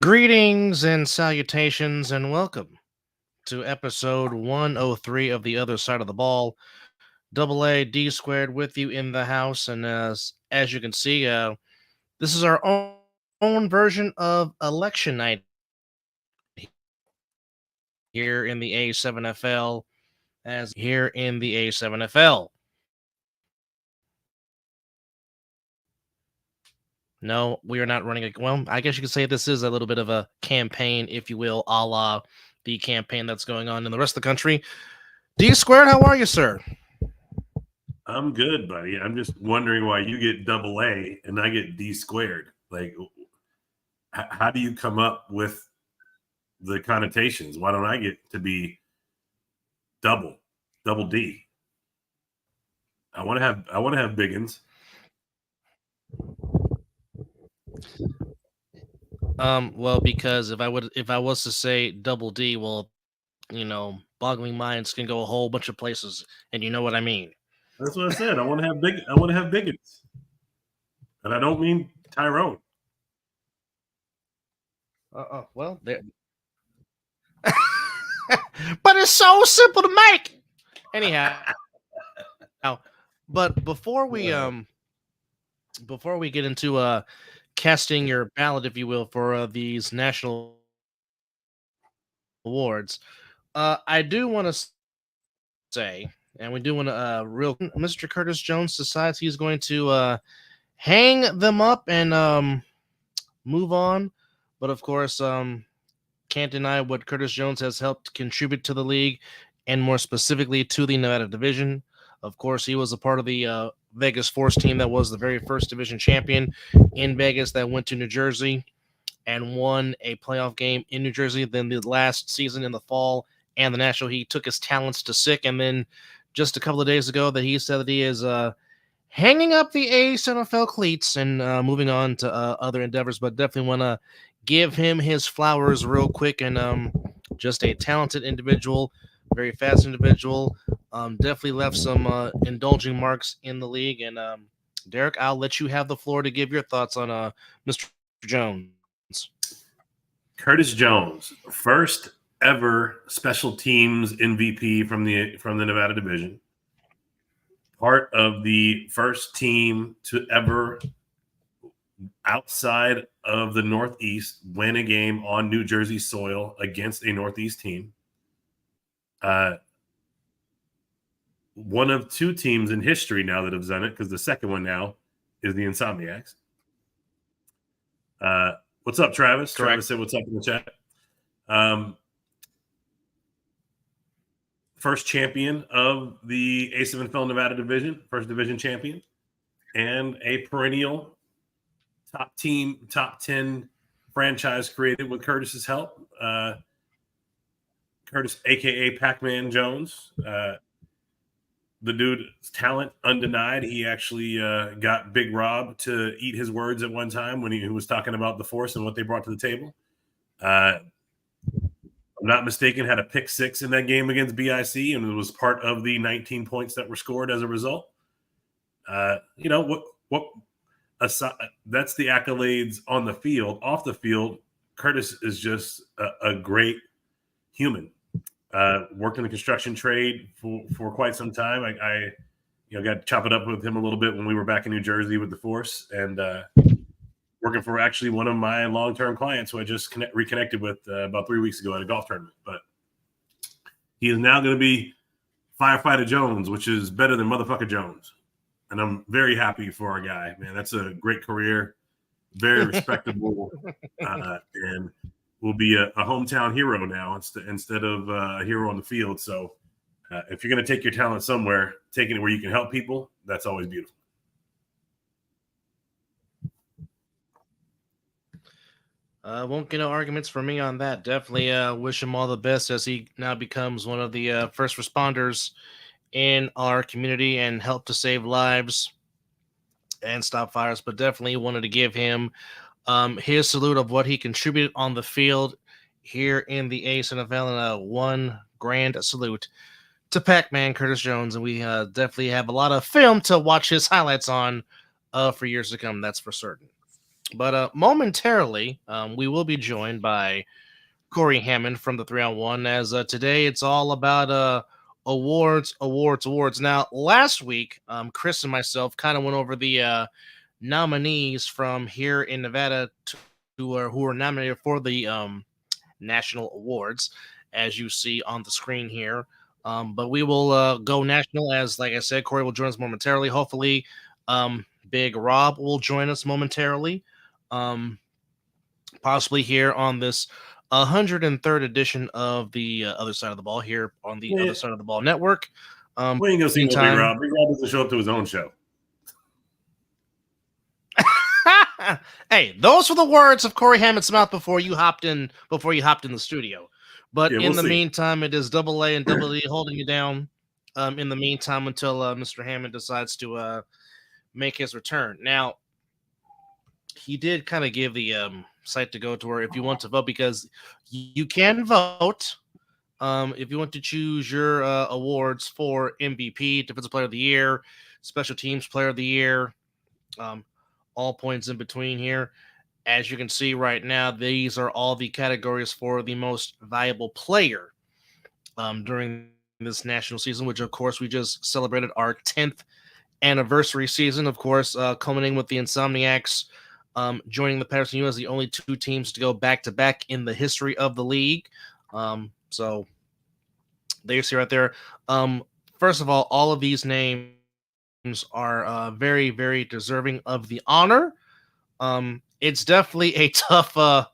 Greetings and salutations, and welcome to episode 103 of The Other Side of the Ball. Double A D squared with you in the house, and as you can see, this is our own version of election night here in the A7FL. As here in the A7FL. No, we are not running a. Well, I guess you could say this is a little bit of a campaign, if you will, a la the campaign that's going on in the rest of the country. D squared, how are you, sir? I'm good, buddy. I'm just wondering why you get double A and I get D squared. Like, how do you come up with the connotations? Why don't I get to be double D? I want to have biggins. Well, because if I was to say double D, well, boggling minds can go a whole bunch of places, and you know what I mean. That's what I said. I want to have biggins, and I don't mean Tyrone. Well, there. But it's so simple to make. Anyhow, but before we get into casting your ballot, if you will, for these national awards, I do want to say, and we do want to Mr. Curtis Jones decides he's going to hang them up and move on, but of course, can't deny what Curtis Jones has helped contribute to the league, and more specifically to the Nevada division. Of course, he was a part of the Vegas Force team that was the very first division champion in Vegas that went to New Jersey and won a playoff game in New Jersey. Then the last season in the fall and the National, he took his talents to sick. And then just a couple of days ago that he said that he is hanging up the Ace NFL cleats and moving on to other endeavors, but definitely want to give him his flowers real quick. And just a talented individual, very fast individual, definitely left some indulging marks in the league. And Derek, I'll let you have the floor to give your thoughts on Mr. Jones. Curtis Jones, first ever special teams MVP from the Nevada division. Part of the first team to ever, outside of the Northeast, win a game on New Jersey soil against a Northeast team. One of two teams in history now that have done it, because the second one now is the Insomniacs. What's up, Travis? Correct. Travis said what's up in the chat. First champion of the A7FL Nevada division, first division champion, and a perennial top 10 franchise created with Curtis's help. Curtis, a.k.a. Pac-Man Jones. The dude's talent undenied. He actually got Big Rob to eat his words at one time when he was talking about the Force and what they brought to the table. I'm not mistaken, had a pick six in that game against BIC, and it was part of the 19 points that were scored as a result. That's the accolades on the field. Off the field, Curtis is just a great human. Worked in the construction trade for quite some time. I got to chop it up with him a little bit when we were back in New Jersey with the Force, and working for actually one of my long-term clients who I just reconnected with about 3 weeks ago at a golf tournament. But he is now going to be Firefighter Jones, which is better than Motherfucker Jones. and I'm very happy for our guy, man. That's a great career, very respectable, and will be a hometown hero now instead of a hero on the field. So if you're going to take your talent somewhere, taking it where you can help people, that's always beautiful. Won't get no arguments from me on that. Definitely wish him all the best as he now becomes one of the first responders in our community and help to save lives and stop fires. But definitely wanted to give him his salute of what he contributed on the field here in the Ace NFL, and one grand salute to Pac-Man Curtis Jones. And we definitely have a lot of film to watch his highlights on for years to come. That's for certain. But momentarily, we will be joined by Corey Hammond from the 3-on-1, as today it's all about awards. Now, last week, Chris and myself kind of went over the nominees from here in Nevada who were nominated for the national awards, as you see on the screen here. But we will go national, as like I said, Corey will join us momentarily. Hopefully, Big Rob will join us momentarily. Possibly here on this 103rd edition of the Other Side of the Ball here on the Other Side of the Ball Network. We ain't gonna see no Big Rob. Big Rob doesn't show up to his own show. Hey, those were the words of Corey Hammond's mouth before you hopped in the studio. But in the meantime, it is Double A and Double E holding you down. In the meantime, until Mr. Hammond decides to make his return. Now, he did kind of give the site to go to where if you want to vote, because you can vote if you want to choose your awards for MVP, Defensive Player of the Year, Special Teams Player of the Year, all points in between here. As you can see right now, these are all the categories for the most valuable player during this national season, which of course we just celebrated our 10th anniversary season, of course, culminating with the Insomniacs joining the Patterson U as the only two teams to go back-to-back in the history of the league. So there you see right there. First of all of these names are very, very deserving of the honor. It's definitely a tough vote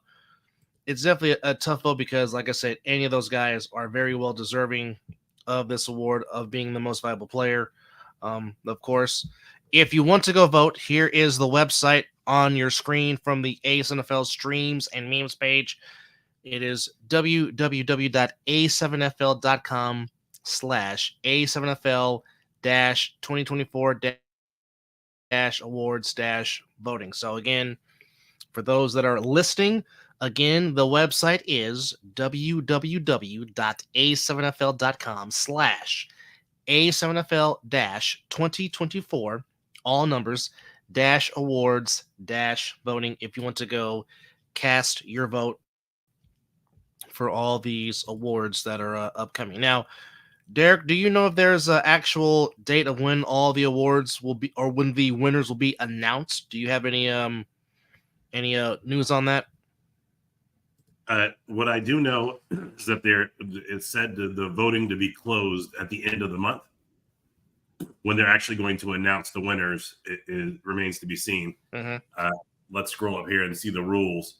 because, like I said, any of those guys are very well deserving of this award of being the most valuable player. Of course, if you want to go vote, here is the website on your screen from the Ace NFL streams and memes page. It is www.a7fl.com/A7FL-2024-awards-voting. So again, for those that are listening, again, the website is www.a7fl.com/A7FL-2024, all numbers, -awards-voting, if you want to go cast your vote for all these awards that are upcoming. Now, Derek, do you know if there's an actual date of when all the awards will be, or when the winners will be announced? Do you have any news on that? What I do know is that it's said the voting to be closed at the end of the month. When they're actually going to announce the winners, it remains to be seen. Mm-hmm. Let's scroll up here and see the rules.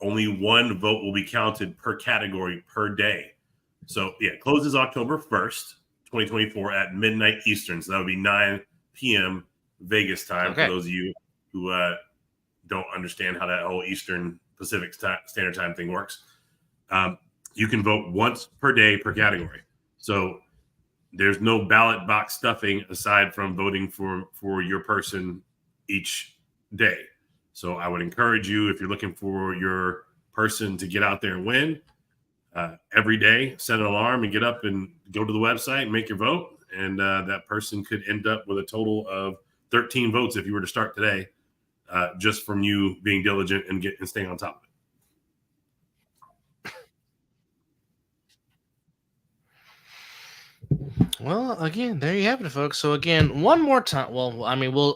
Only one vote will be counted per category per day. So, yeah, it closes October 1st, 2024 at midnight Eastern. So that would be 9 p.m. Vegas time for those of you who don't understand how that whole Eastern Pacific Standard Time thing works. You can vote once per day per category. So there's no ballot box stuffing aside from voting for your person each day. So I would encourage you, if you're looking for your person to get out there and win, every day, set an alarm and get up and go to the website and make your vote. And that person could end up with a total of 13 votes if you were to start today, just from you being diligent and staying on top of it. Well, again, there you have it, folks. So again, one more time. Well, I mean, we'll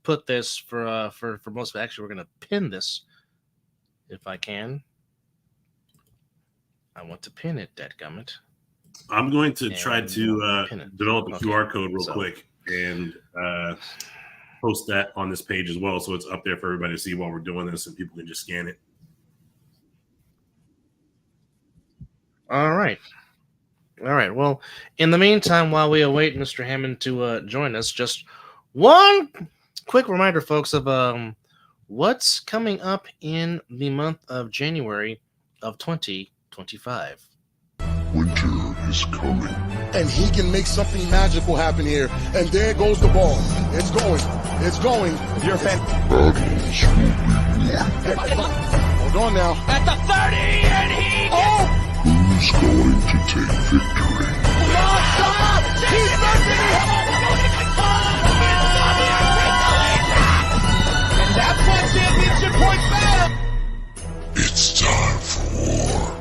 put this for most of it. Actually, we're gonna pin this if I can. I want to pin it, dadgummit. I'm going to try to develop a QR code real quick and post that on this page as well, so it's up there for everybody to see while we're doing this, and people can just scan it. All right. Well, in the meantime, while we await Mr. Hammond to join us, just one quick reminder, folks, of what's coming up in the month of January of 2025. Winter is coming. And he can make something magical happen here. And there goes the ball. It's going. It's going. If you're a fan. Battles will be won. Hold on now. At the 30, and he Who's going to take victory? He's and that's what championship points matter. It's time for war.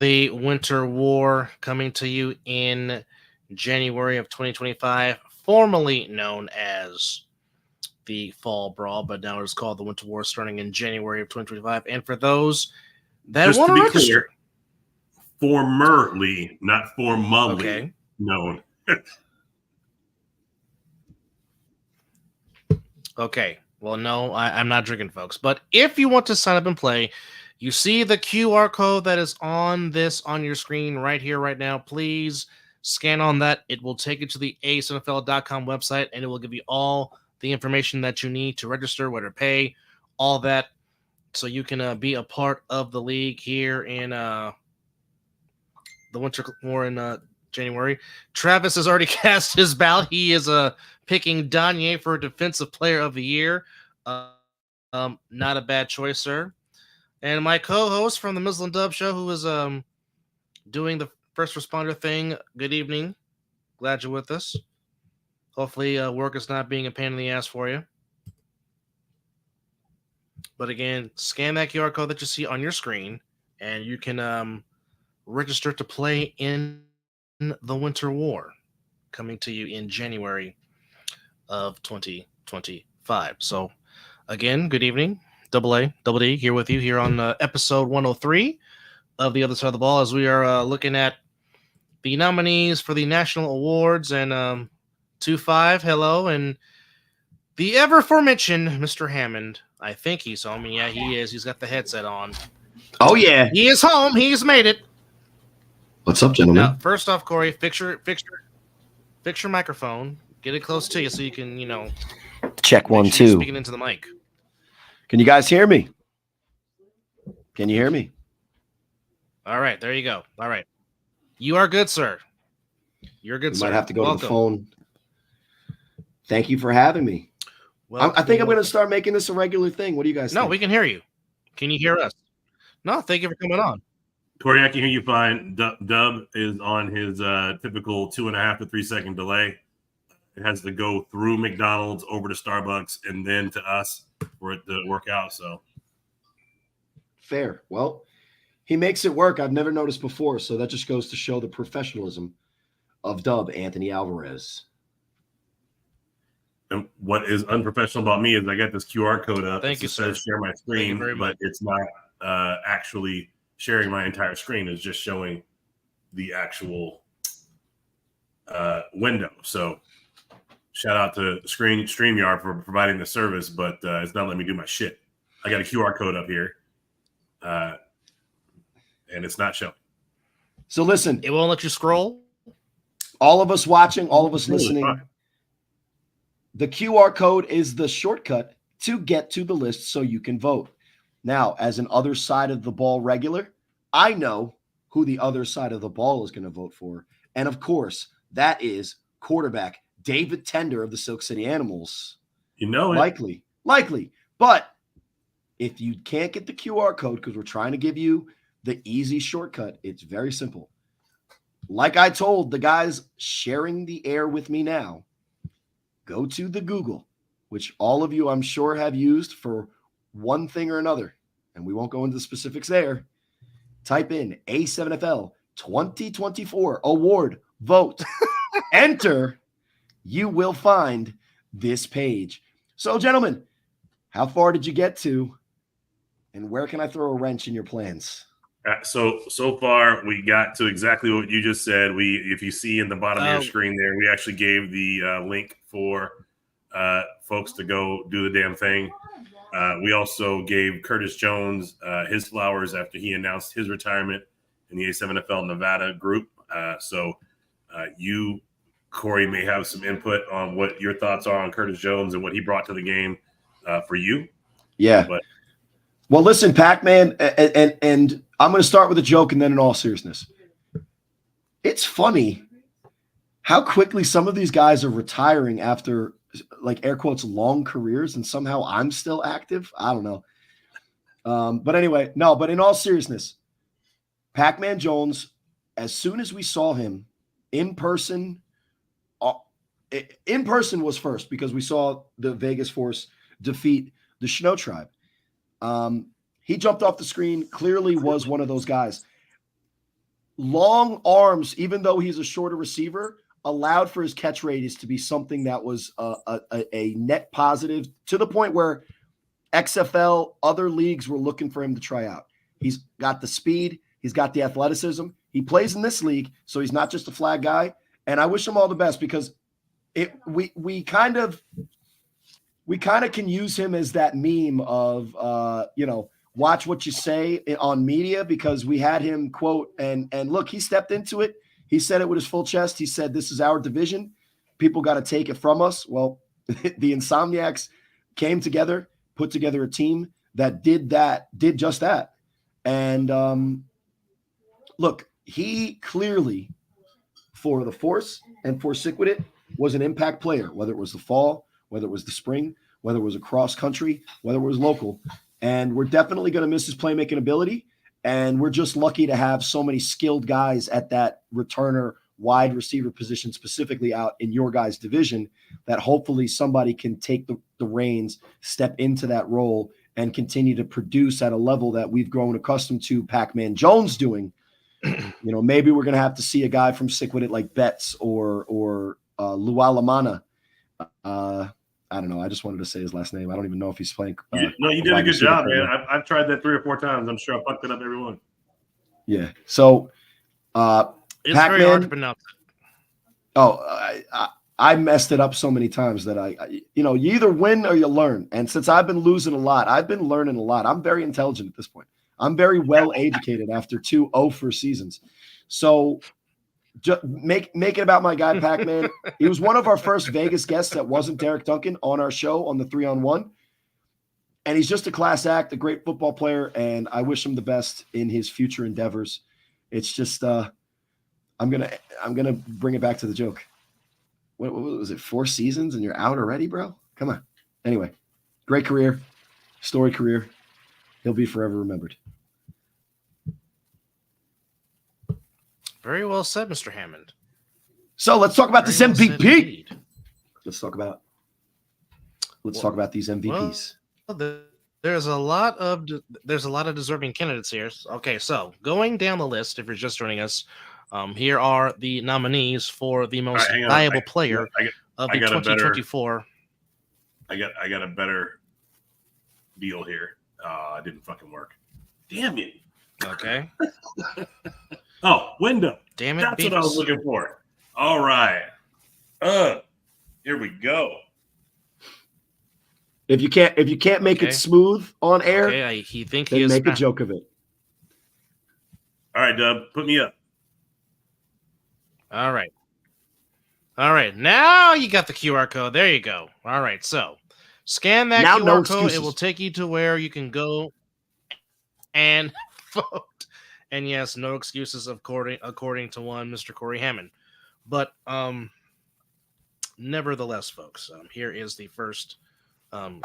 The Winter War coming to you in January of 2025, formerly known as the Fall Brawl, but now it's called the Winter War, starting in January of 2025. And for those that Just want to to be register, clear, formerly, not formally okay. known. Okay. Well, no, I'm not drinking, folks. But if you want to sign up and play, you see the QR code that is on your screen right here, right now. Please scan on that. It will take you to the acefnfl.com website, and it will give you all the information that you need to register, where to pay, all that, so you can be a part of the league here in the Winter War in January. Travis has already cast his ballot. He is picking Danye for Defensive Player of the Year. Not a bad choice, sir. And my co-host from the Muslim Dub Show, who is doing the first responder thing. Good evening. Glad you're with us. Hopefully work is not being a pain in the ass for you. But again, scan that QR code that you see on your screen, and you can register to play in the Winter War, coming to you in January of 2025. So again, good evening. Double A, Double D here with you here on episode 103 of The Other Side of the Ball, as we are looking at the nominees for the national awards. And 2-5, hello, and the ever-aforementioned Mr. Hammond. I think he's home. Yeah, he is. He's got the headset on. Oh, yeah. He is home. He's made it. What's up, gentlemen? Now, first off, Corey, fix your microphone. Get it close to you so you can, Check make 1, sure you're 2. speaking into the mic. Can you guys hear me? Can you hear me? All right, there you go. All right. You are good, sir. You're good, You sir. might have to go Welcome. to the phone. Thank you for having me. I think I'm going to start making this a regular thing. What do you guys think? No, we can hear you. Can you hear us? No, thank you for coming on. Corey, I can hear you fine. Dub is on his typical 2.5 to 3 second delay. It has to go through McDonald's, over to Starbucks, and then to us for it to work out. So Fair. Well, he makes it work. I've never noticed before, so that just goes to show the professionalism of Dub Anthony Alvarez. and what is unprofessional about me is I got this QR code up. Thank you, It says sir. share my screen, very much. but it's not actually sharing my entire screen. It's just showing the actual window. So shout out to StreamYard for providing the service, but it's not letting me do my shit. I got a QR code up here, and it's not showing. So listen, It won't let you scroll. all of us watching, all of us Totally listening, fine. the QR code is the shortcut to get to the list so you can vote. Now, as an other side of the ball regular, I know who the other side of the ball is going to vote for. And of course, that is quarterback David Tender of the Silk City Animals. You know it. Likely. But if you can't get the QR code, because we're trying to give you the easy shortcut, it's very simple. Like I told the guys sharing the air with me now, go to the Google, which all of you I'm sure have used for one thing or another, and we won't go into the specifics there. Type in A7FL 2024 award vote. Enter. You will find this page. So, gentlemen, how far did you get to, and where can I throw a wrench in your plans? So far, we got to exactly what you just said. If you see in the bottom of your screen there, we actually gave the link for folks to go do the damn thing. We also gave Curtis Jones his flowers after he announced his retirement in the A7FL Nevada group. So you, Corey, may have some input on what your thoughts are on Curtis Jones and what he brought to the game for you. Yeah. Well, listen, Pac-Man, and I'm going to start with a joke and then in all seriousness. It's funny how quickly some of these guys are retiring after, like, air quotes, long careers, and somehow I'm still active. I don't know. But anyway, no, but in all seriousness, Pac-Man Jones, as soon as we saw him in person was first because we saw the Vegas Force defeat the Snow Tribe. He jumped off the screen, clearly was one of those guys. Long arms, even though he's a shorter receiver, allowed for his catch radius to be something that was a net positive to the point where XFL, other leagues were looking for him to try out. He's got the speed. He's got the athleticism. He plays in this league, so he's not just a flag guy. And I wish him all the best because we kind of can use him as that meme of watch what you say on media, because we had him quote and look, he stepped into it. He said it with his full chest. He said, "This is our division. People got to take it from us." Well, the Insomniacs came together, put together a team that did just that. And look, he clearly, for the Force and for Siquidit, was an impact player, whether it was the fall, whether it was the spring, whether it was across country, whether it was local. And we're definitely going to miss his playmaking ability. And we're just lucky to have so many skilled guys at that returner wide receiver position, specifically out in your guys' division, that hopefully somebody can take the reins, step into that role, and continue to produce at a level that we've grown accustomed to Pac-Man Jones doing. Maybe we're going to have to see a guy from Siquidit like Betts or Lualamana. I don't know. I just wanted to say his last name. I don't even know if he's playing. No, you did a good job, man. I've tried that 3 or 4 times. I'm sure I fucked it up every one. Yeah. So, it's very hard to pronounce it. I messed it up so many times that you either win or you learn. And since I've been losing a lot, I've been learning a lot. I'm very intelligent at this point. I'm very well educated after 2 0-for seasons. So, just make it about my guy Pac-Man. He was one of our first Vegas guests that wasn't Derek Duncan on our show on the 3-on-1, and he's just a class act, a great football player, and I wish him the best in his future endeavors. It's just I'm gonna bring it back to the joke. What was it? 4 seasons and you're out already, bro? Come on. Anyway, great career, storied career. He'll be forever remembered. Very well said, Mr. Hammond. So let's talk about this MVP. Well, Let's talk about these MVPs. Well, there's a lot of deserving candidates here. Okay, so going down the list, if you're just joining us, here are the nominees for the most valuable player of the 2024. I got a better deal here. It didn't fucking work. Damn it. Okay. Oh, window. Damn it. That's what I was looking for. All right. Here we go. If you can't make it smooth on air, then make a joke of it. All right, Dub, put me up. All right. Now you got the QR code. There you go. All right. So scan that QR code. It will take you to where you can go and vote. And yes, no excuses according to one Mr. Corey Hammond. But nevertheless, folks, here is the first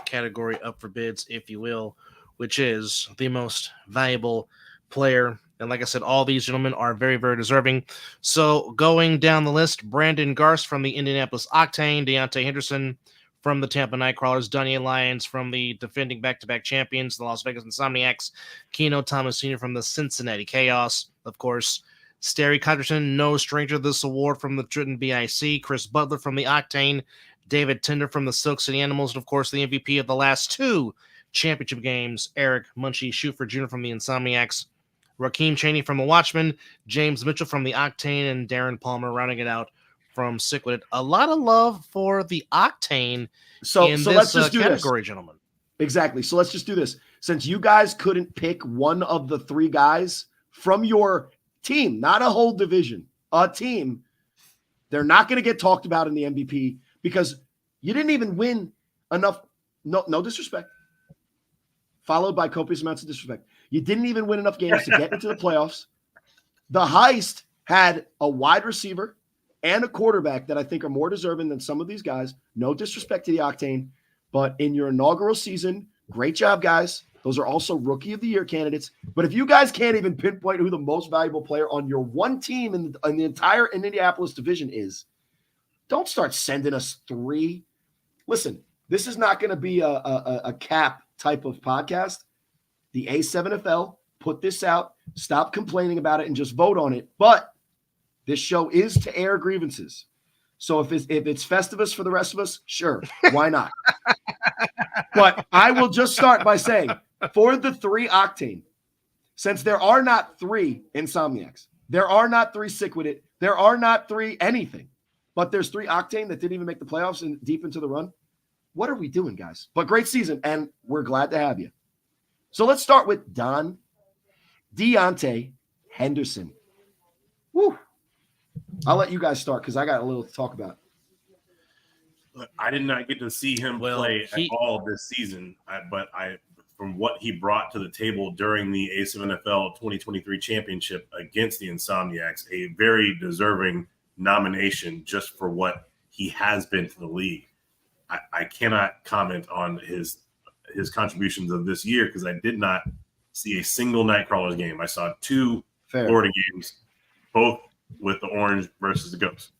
category up for bids, if you will, which is the most valuable player. And like I said, all these gentlemen are very, very deserving. So going down the list, Brandon Garst from the Indianapolis Octane, Deontay Henderson from the Tampa Nightcrawlers, Dunny Lyons from the defending back-to-back champions, the Las Vegas Insomniacs, Keno Thomas Sr. from the Cincinnati Chaos, of course, Sterry Cotterton, no stranger to this award from the Trenton BIC, Chris Butler from the Octane, David Tender from the Silk City Animals, and of course the MVP of the last 2 championship games, Eric Munchie Schufer Jr. from the Insomniacs, Raheem Chaney from the Watchmen, James Mitchell from the Octane, and Darren Palmer rounding it out from Sick With It. A lot of love for the Octane So in let's this just do category, this. gentlemen. Exactly. So let's just do this. Since you guys couldn't pick one of the three guys from your team, not a whole division, a team, they're not going to get talked about in the MVP because you didn't even win enough. No disrespect. Followed by copious amounts of disrespect. You didn't even win enough games to get into the playoffs. The Heist had a wide receiver and a quarterback that I think are more deserving than some of these guys. No disrespect to the Octane, but in your inaugural season, great job, guys. Those are also Rookie of the Year candidates. But if you guys can't even pinpoint who the most valuable player on your one team in the entire Indianapolis division is, don't start sending us three. Listen, this is not going to be a cap type of podcast. The A7FL put this out. Stop complaining about it and just vote on it. But this show is to air grievances. So if it's Festivus for the rest of us, sure, why not? But I will just start by saying, for the three Octane, since there are not three Insomniacs, there are not three Sick With It, there are not three anything, but there's three Octane that didn't even make the playoffs and deep into the run. What are we doing, guys? But great season, and we're glad to have you. So let's start with Deontay Henderson. Woo. I'll let you guys start because I got a little to talk about. I did not get to see him play at all this season, but from what he brought to the table during the A7FL 2023 championship against the Insomniacs, a very deserving nomination just for what he has been to the league. I cannot comment on his contributions of this year because I did not see a single Nightcrawlers game. I saw two Florida games, both with the Orange versus the Ghost.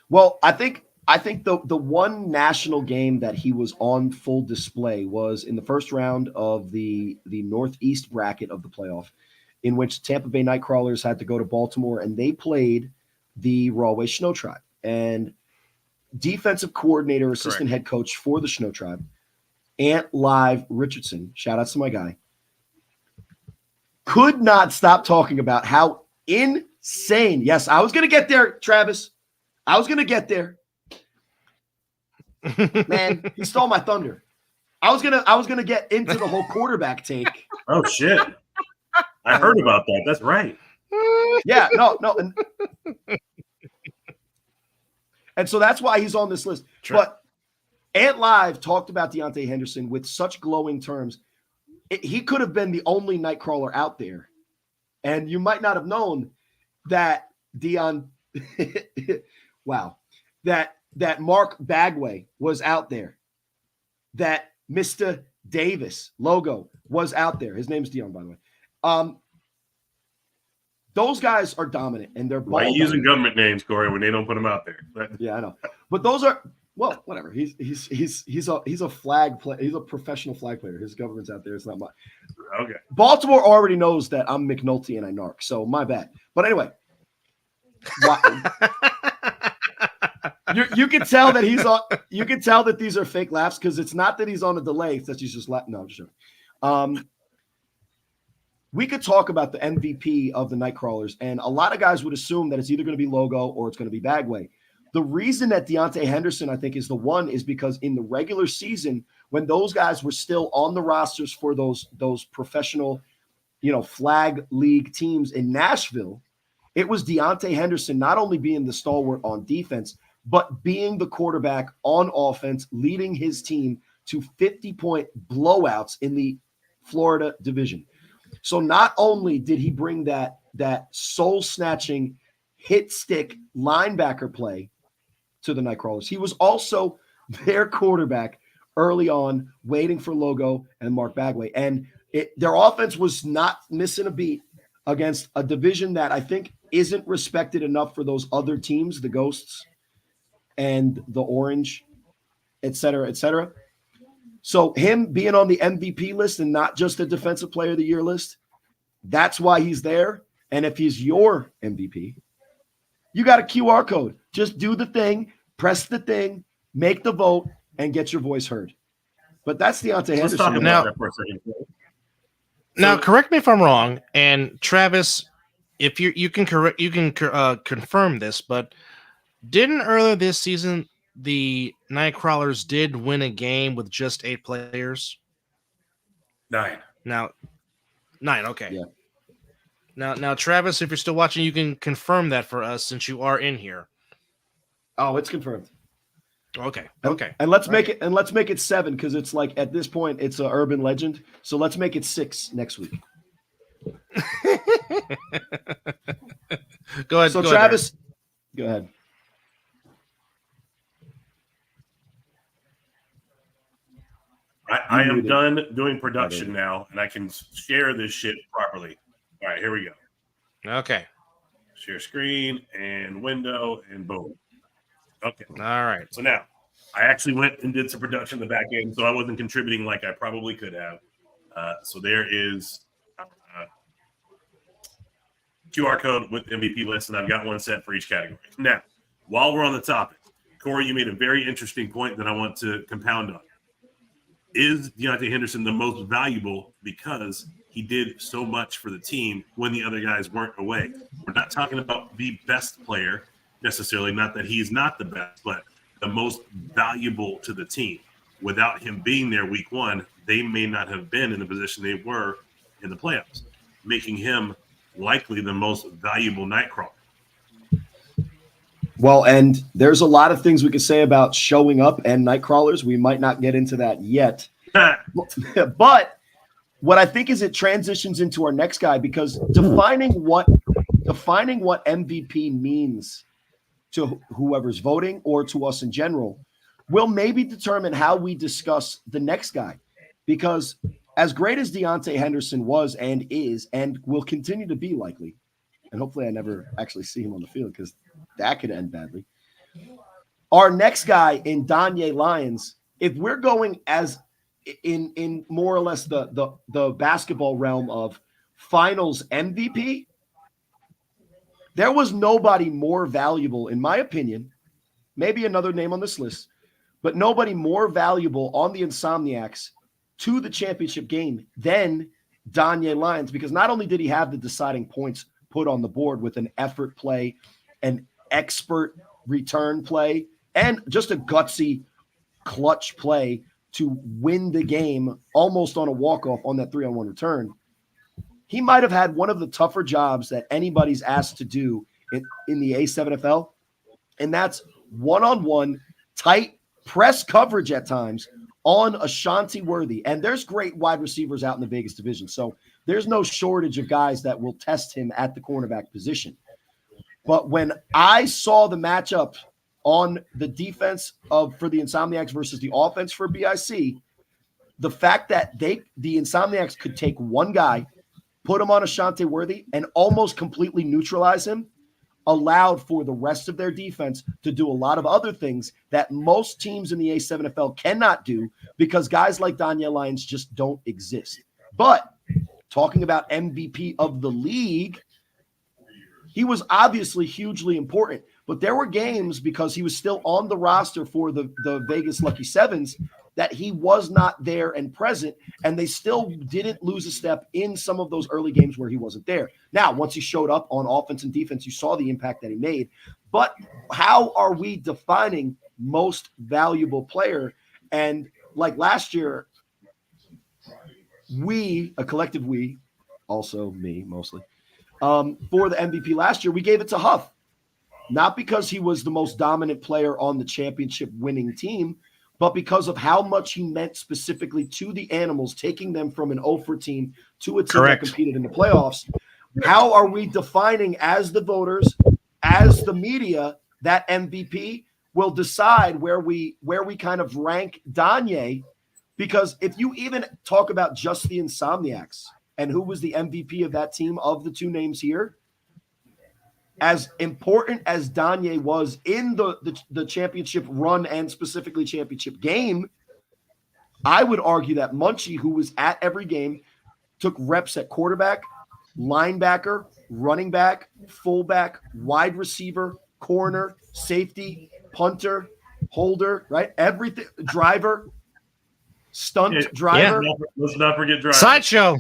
Well, I think the one national game that he was on full display was in the first round of the Northeast bracket of the playoff, in which Tampa Bay Nightcrawlers had to go to Baltimore, and they played the Rahway Snow Tribe. And defensive coordinator, assistant head coach for the Snow Tribe, Ant Live Richardson, shout outs to my guy, could not stop talking about how insane. Yes, I was going to get there, Travis. I was going to get there. Man, he stole my thunder. I was gonna get into the whole quarterback take. Oh shit! I heard about that. That's right. Yeah, no, and so that's why he's on this list. Sure. But Ant Live talked about Deontay Henderson with such glowing terms. He could have been the only Nightcrawler out there, and you might not have known that wow, that Mark Bagway was out there, that Mr. Davis logo was out there. His name's Dion, by the way. Those guys are dominant, and they're why using government names, Corey, when they don't put them out there. Yeah, I know. But those are whatever. He's a flag player. He's a professional flag player. His government's out there. It's not mine. Okay. Baltimore already knows that I'm McNulty and I narc, so my bad. But anyway. You can tell that he's on. You can tell that these are fake laughs because it's not that he's on a delay. It's that he's just laughing. No, I'm just joking. We could talk about the MVP of the Nightcrawlers, and a lot of guys would assume that it's either going to be Logo or it's going to be Bagway. The reason that Deontay Henderson, I think, is the one is because in the regular season, when those guys were still on the rosters for those professional, flag league teams in Nashville, it was Deontay Henderson not only being the stalwart on defense, but being the quarterback on offense, leading his team to 50-point blowouts in the Florida division. So not only did he bring that soul-snatching hit stick linebacker play to the Nightcrawlers, he was also their quarterback early on, waiting for Logo and Mark Bagway. And their offense was not missing a beat against a division that I think isn't respected enough for those other teams, the Ghosts and the Orange, et cetera, et cetera. So him being on the MVP list and not just the Defensive Player of the Year list, that's why he's there. And if he's your MVP, you got a QR code. Just do the thing, press the thing, make the vote, and get your voice heard. But that's Deontay Henderson. Let's talk about that for a second. Now, correct me if I'm wrong, and Travis, if you can confirm this, but didn't earlier this season the Nightcrawlers did win a game with just 8 players? 9. Now, 9. Okay. Yeah. Now, Travis, if you're still watching, you can confirm that for us since you are in here. Oh, it's confirmed. Okay. And- Okay. And let's make it 7 because it's like at this point it's an urban legend. So let's make it 6 next week. Go ahead. So go Travis, go ahead. I am muted. done doing production now, and I can share this shit properly. All right, here we go. Ahead. Okay. Share screen and window and boom. Okay. All right. So now I actually went and did some production in the back end, so I wasn't contributing like I probably could have. So there is QR code with MVP list, and I've got one set for each category. Now, while we're on the topic, Corey, you made a very interesting point that I want to compound on. Is Deontay Henderson the most valuable because he did so much for the team when the other guys weren't away? We're not talking about the best player necessarily, not that he's not the best, but the most valuable to the team. Without him being there week 1, they may not have been in the position they were in the playoffs, making him likely the most valuable Nightcrawler. Well, and there's a lot of things we could say about showing up and Nightcrawlers. We might not get into that yet. But what I think is it transitions into our next guy because defining what MVP means to whoever's voting or to us in general will maybe determine how we discuss the next guy. Because as great as Deontay Henderson was and is and will continue to be likely, and hopefully I never actually see him on the field because that could end badly. Our next guy in Danye Lyons, if we're going as in more or less the basketball realm of finals MVP, there was nobody more valuable, in my opinion, maybe another name on this list, but nobody more valuable on the Insomniacs to the championship game than Danye Lyons, because not only did he have the deciding points put on the board with an effort play, an expert return play, and just a gutsy clutch play to win the game almost on a walk-off on that 3-on-1 return. He might have had one of the tougher jobs that anybody's asked to do in the A7FL, and that's one-on-one, tight press coverage at times on Ashanti Worthy. And there's great wide receivers out in the Vegas division, so there's no shortage of guys that will test him at the cornerback position. But when I saw the matchup on the defense for the Insomniacs versus the offense for BIC, the fact that the Insomniacs could take one guy, put him on Ashanti Worthy, and almost completely neutralize him allowed for the rest of their defense to do a lot of other things that most teams in the A7FL cannot do because guys like Danye Lyons just don't exist. But talking about MVP of the league, he was obviously hugely important, but there were games because he was still on the roster for the Vegas Lucky Sevens that he was not there and present, and they still didn't lose a step in some of those early games where he wasn't there. Now, once he showed up on offense and defense, you saw the impact that he made. But how are we defining most valuable player? And like last year, a collective we, also me mostly, for the MVP last year, we gave it to Huff. Not because he was the most dominant player on the championship winning team, but because of how much he meant specifically to the Animals, taking them from an 0-for team to a team that competed in the playoffs. How are we defining as the voters, as the media, that MVP will decide where we kind of rank Danye? Because if you even talk about just the Insomniacs and who was the MVP of that team of the two names here, as important as Danye was in the championship run and specifically championship game, I would argue that Munchie, who was at every game, took reps at quarterback, linebacker, running back, fullback, wide receiver, corner, safety, punter, holder, right? Everything, driver, stunt driver. Let's not forget driver. Sideshow.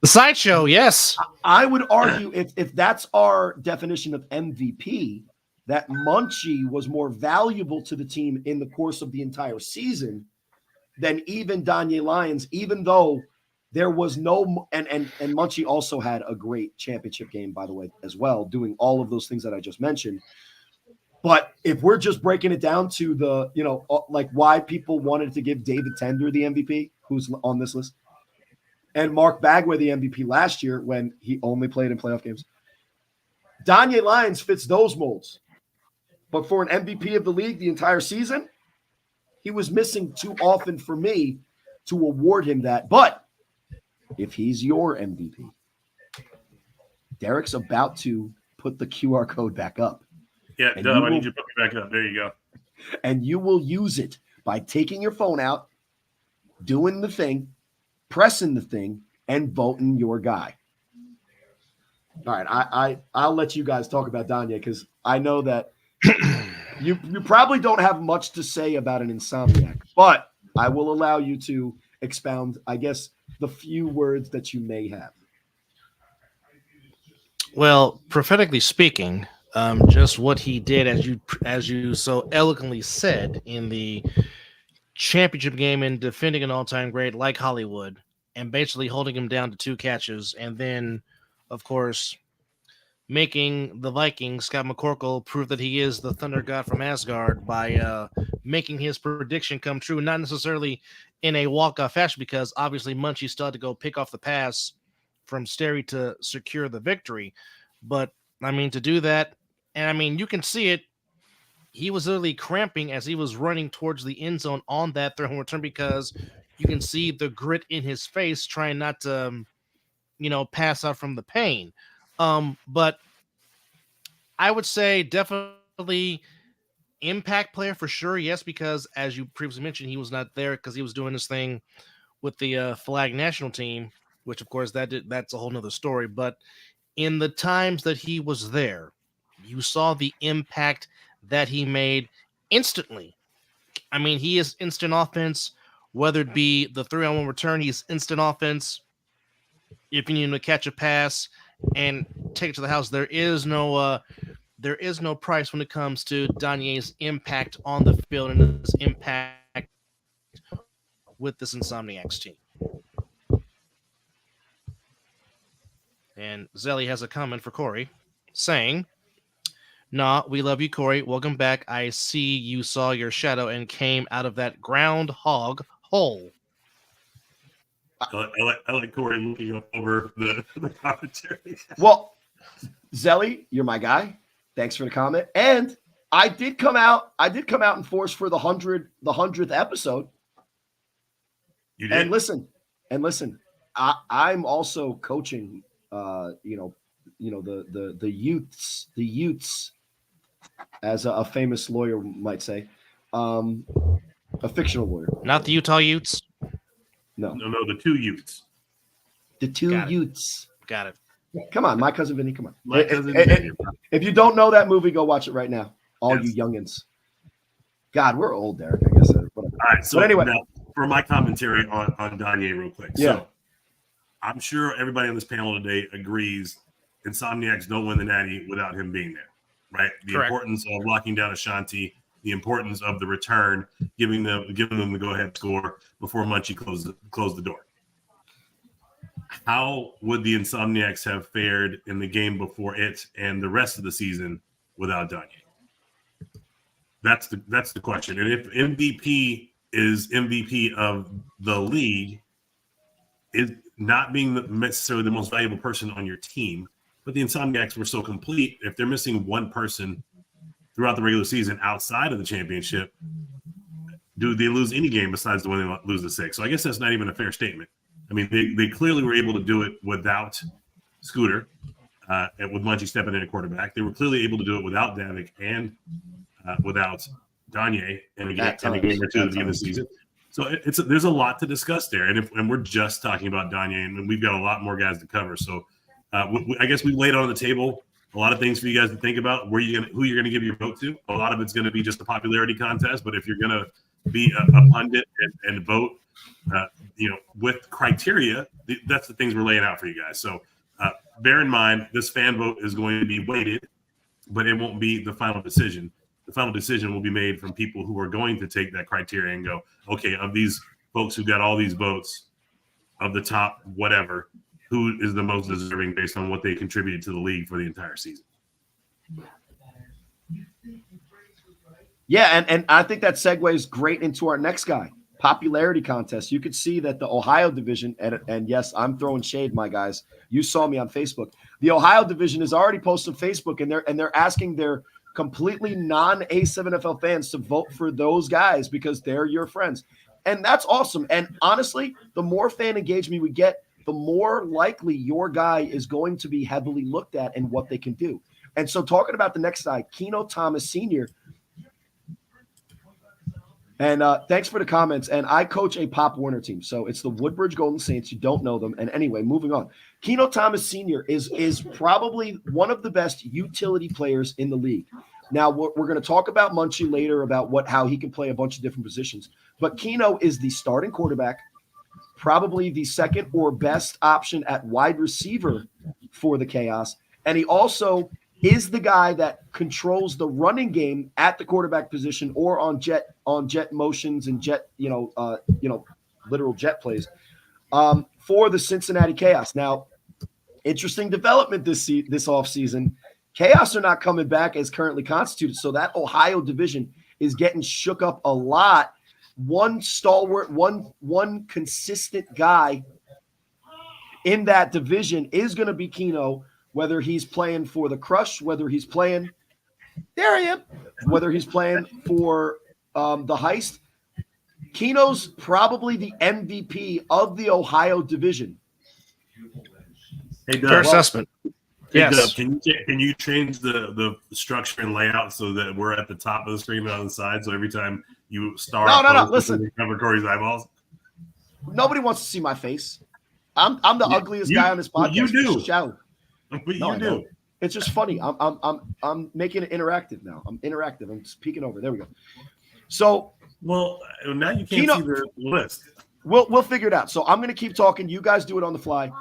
The sideshow, yes. I would argue if that's our definition of MVP, that Munchie was more valuable to the team in the course of the entire season than even Danye Lyons, even though there was no and Munchie also had a great championship game, by the way, as well, doing all of those things that I just mentioned. But if we're just breaking it down to the, like why people wanted to give David Tender the MVP, who's on this list, and Mark Bagwell the MVP last year when he only played in playoff games. Danye Lyons fits those molds. But for an MVP of the league the entire season, he was missing too often for me to award him that. But if he's your MVP, Derek's about to put the QR code back up. Yeah, Dub, I need you to put me back up. There you go. And you will use it by taking your phone out, doing the thing, pressing the thing, and voting your guy. All right, I'll let you guys talk about Danye because I know that you probably don't have much to say about an Insomniac, but I will allow you to expound, I guess, the few words that you may have. Well, prophetically speaking, just what he did, as you so eloquently said, in the championship game and defending an all-time great like Hollywood, and basically holding him down to 2 catches, and then, of course, making the Vikings, Scott McCorkle, prove that he is the Thunder God from Asgard by making his prediction come true, not necessarily in a walk-off fashion, because obviously Munchie still had to go pick off the pass from Sterry to secure the victory. But, I mean, to do that, and I mean, you can see it, he was literally cramping as he was running towards the end zone on that third home return because you can see the grit in his face trying not to, pass out from the pain. But I would say definitely impact player for sure. Yes, because as you previously mentioned, he was not there because he was doing this thing with the flag national team, which of course that's a whole nother story. But in the times that he was there, you saw the impact that he made instantly. I mean, he is instant offense, whether it be the 3-on-1 return, he's instant offense. If you need him to catch a pass and take it to the house, there is no price when it comes to Danye's impact on the field and his impact with this Insomniacs team. And Zelly has a comment for Corey saying, "Nah, we love you, Corey. Welcome back. I see you saw your shadow and came out of that groundhog hole." I like Corey looking up over the commentary. Well, Zelly, you're my guy. Thanks for the comment. And I did come out in force for the 100th episode. You did. And listen, I'm also coaching the youths, as a famous lawyer might say, a fictional lawyer. Not the Utah Utes. No, the 2 youths. The 2 youths. Got it. Come on, My Cousin Vinny, come on. My Cousin Vinny. If you don't know that movie, go watch it right now. All you youngins. God, we're old, Derek, I guess. All right, so but anyway. Now, for my commentary on Danye real quick. Yeah. So I'm sure everybody on this panel today agrees Insomniacs don't win the Natty without him being there, right? The Correct. Importance of locking down Ashanti, the importance of the return, giving them the go-ahead score before Munchie closed the door. How would the Insomniacs have fared in the game before it and the rest of the season without Danye? That's the question. And if MVP is MVP of the league, is not being necessarily the most valuable person on your team, but the Insomniacs were so complete. If they're missing one person throughout the regular season outside of the championship, do they lose any game besides the one they lose the 6? So I guess that's not even a fair statement. I mean, they clearly were able to do it without Scooter, and with Munchie stepping in at quarterback. They were clearly able to do it without Davick and without Danye in a game or two at the beginning of the season. So there's a lot to discuss there, and we're just talking about Danye, and we've got a lot more guys to cover. So I guess we laid on the table a lot of things for you guys to think about. Who you're gonna give your vote to. A lot of it's going to be just a popularity contest, but if you're gonna be a pundit and vote, with criteria. That's the things we're laying out for you guys. So bear in mind, this fan vote is going to be weighted, but it won't be the final decision. The final decision will be made from people who are going to take that criteria and go, okay, of these folks who got all these votes, of the top whatever, who is the most deserving based on what they contributed to the league for the entire season. Yeah, and I think that segues great into our next guy, popularity contest. You could see that the Ohio division, and yes, I'm throwing shade, my guys. You saw me on Facebook. The Ohio division is already posted on Facebook, and they're asking their completely non-A7FL fans to vote for those guys because they're your friends. And that's awesome. And honestly, the more fan engagement we get, the more likely your guy is going to be heavily looked at and what they can do. And so talking about the next guy, Keno Thomas Sr., and thanks for the comments. And I coach a Pop Warner team. So it's the Woodbridge Golden Saints. You don't know them. And anyway, moving on. Keno Thomas Sr. is probably one of the best utility players in the league. Now, we're going to talk about Munchie later about how he can play a bunch of different positions. But Keno is the starting quarterback, probably the second or best option at wide receiver for the Chaos. And he also is the guy that controls the running game at the quarterback position or on jet motions and jet, literal jet plays for the Cincinnati Chaos. Now, interesting development this offseason. Chaos are not coming back as currently constituted, so that Ohio division is getting shook up a lot. One stalwart, one consistent guy in that division is going to be Keno, whether he's playing for the Crush, whether he's playing – there I am – whether he's playing for the Heist. Keno's probably the MVP of the Ohio division. Hey, Doug. Fair assessment. Yes. Doug, can you change the structure and layout so that we're at the top of the screen and on the side? So every time you start, no. Listen, cover Corey's eyeballs. Nobody wants to see my face. I'm the ugliest guy on this podcast. You do. But you do. It's just funny. I'm making it interactive now. I'm interactive. I'm just peeking over. There we go. So, well, now you can't see the list. We'll figure it out. So I'm going to keep talking. You guys do it on the fly.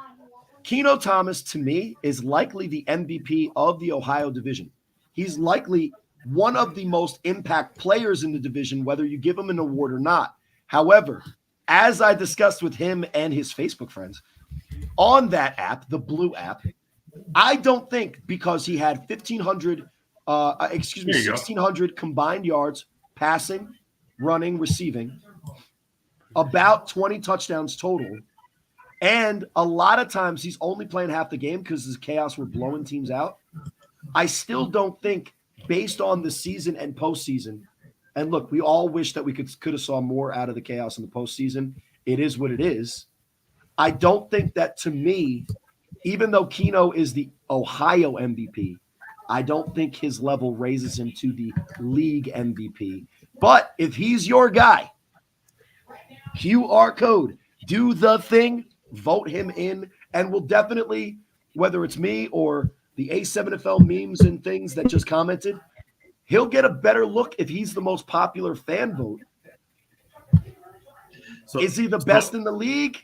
Keno Thomas, to me, is likely the MVP of the Ohio division. He's likely one of the most impact players in the division, whether you give him an award or not. However, as I discussed with him and his Facebook friends, on that app, the blue app, I don't think because he had 1,600 combined yards, passing, running, receiving, about 20 touchdowns total. And a lot of times he's only playing half the game because his Chaos were blowing teams out. I still don't think, based on the season and postseason, and look, we all wish that we could have saw more out of the Chaos in the postseason. It is what it is. I don't think that, to me, even though Keno is the Ohio MVP, I don't think his level raises him to the league MVP. But if he's your guy, QR code, do the thing, vote him in, and we'll definitely, whether it's me or the A7FL memes and things that just commented, he'll get a better look if he's the most popular fan vote. So, is he the best in the league?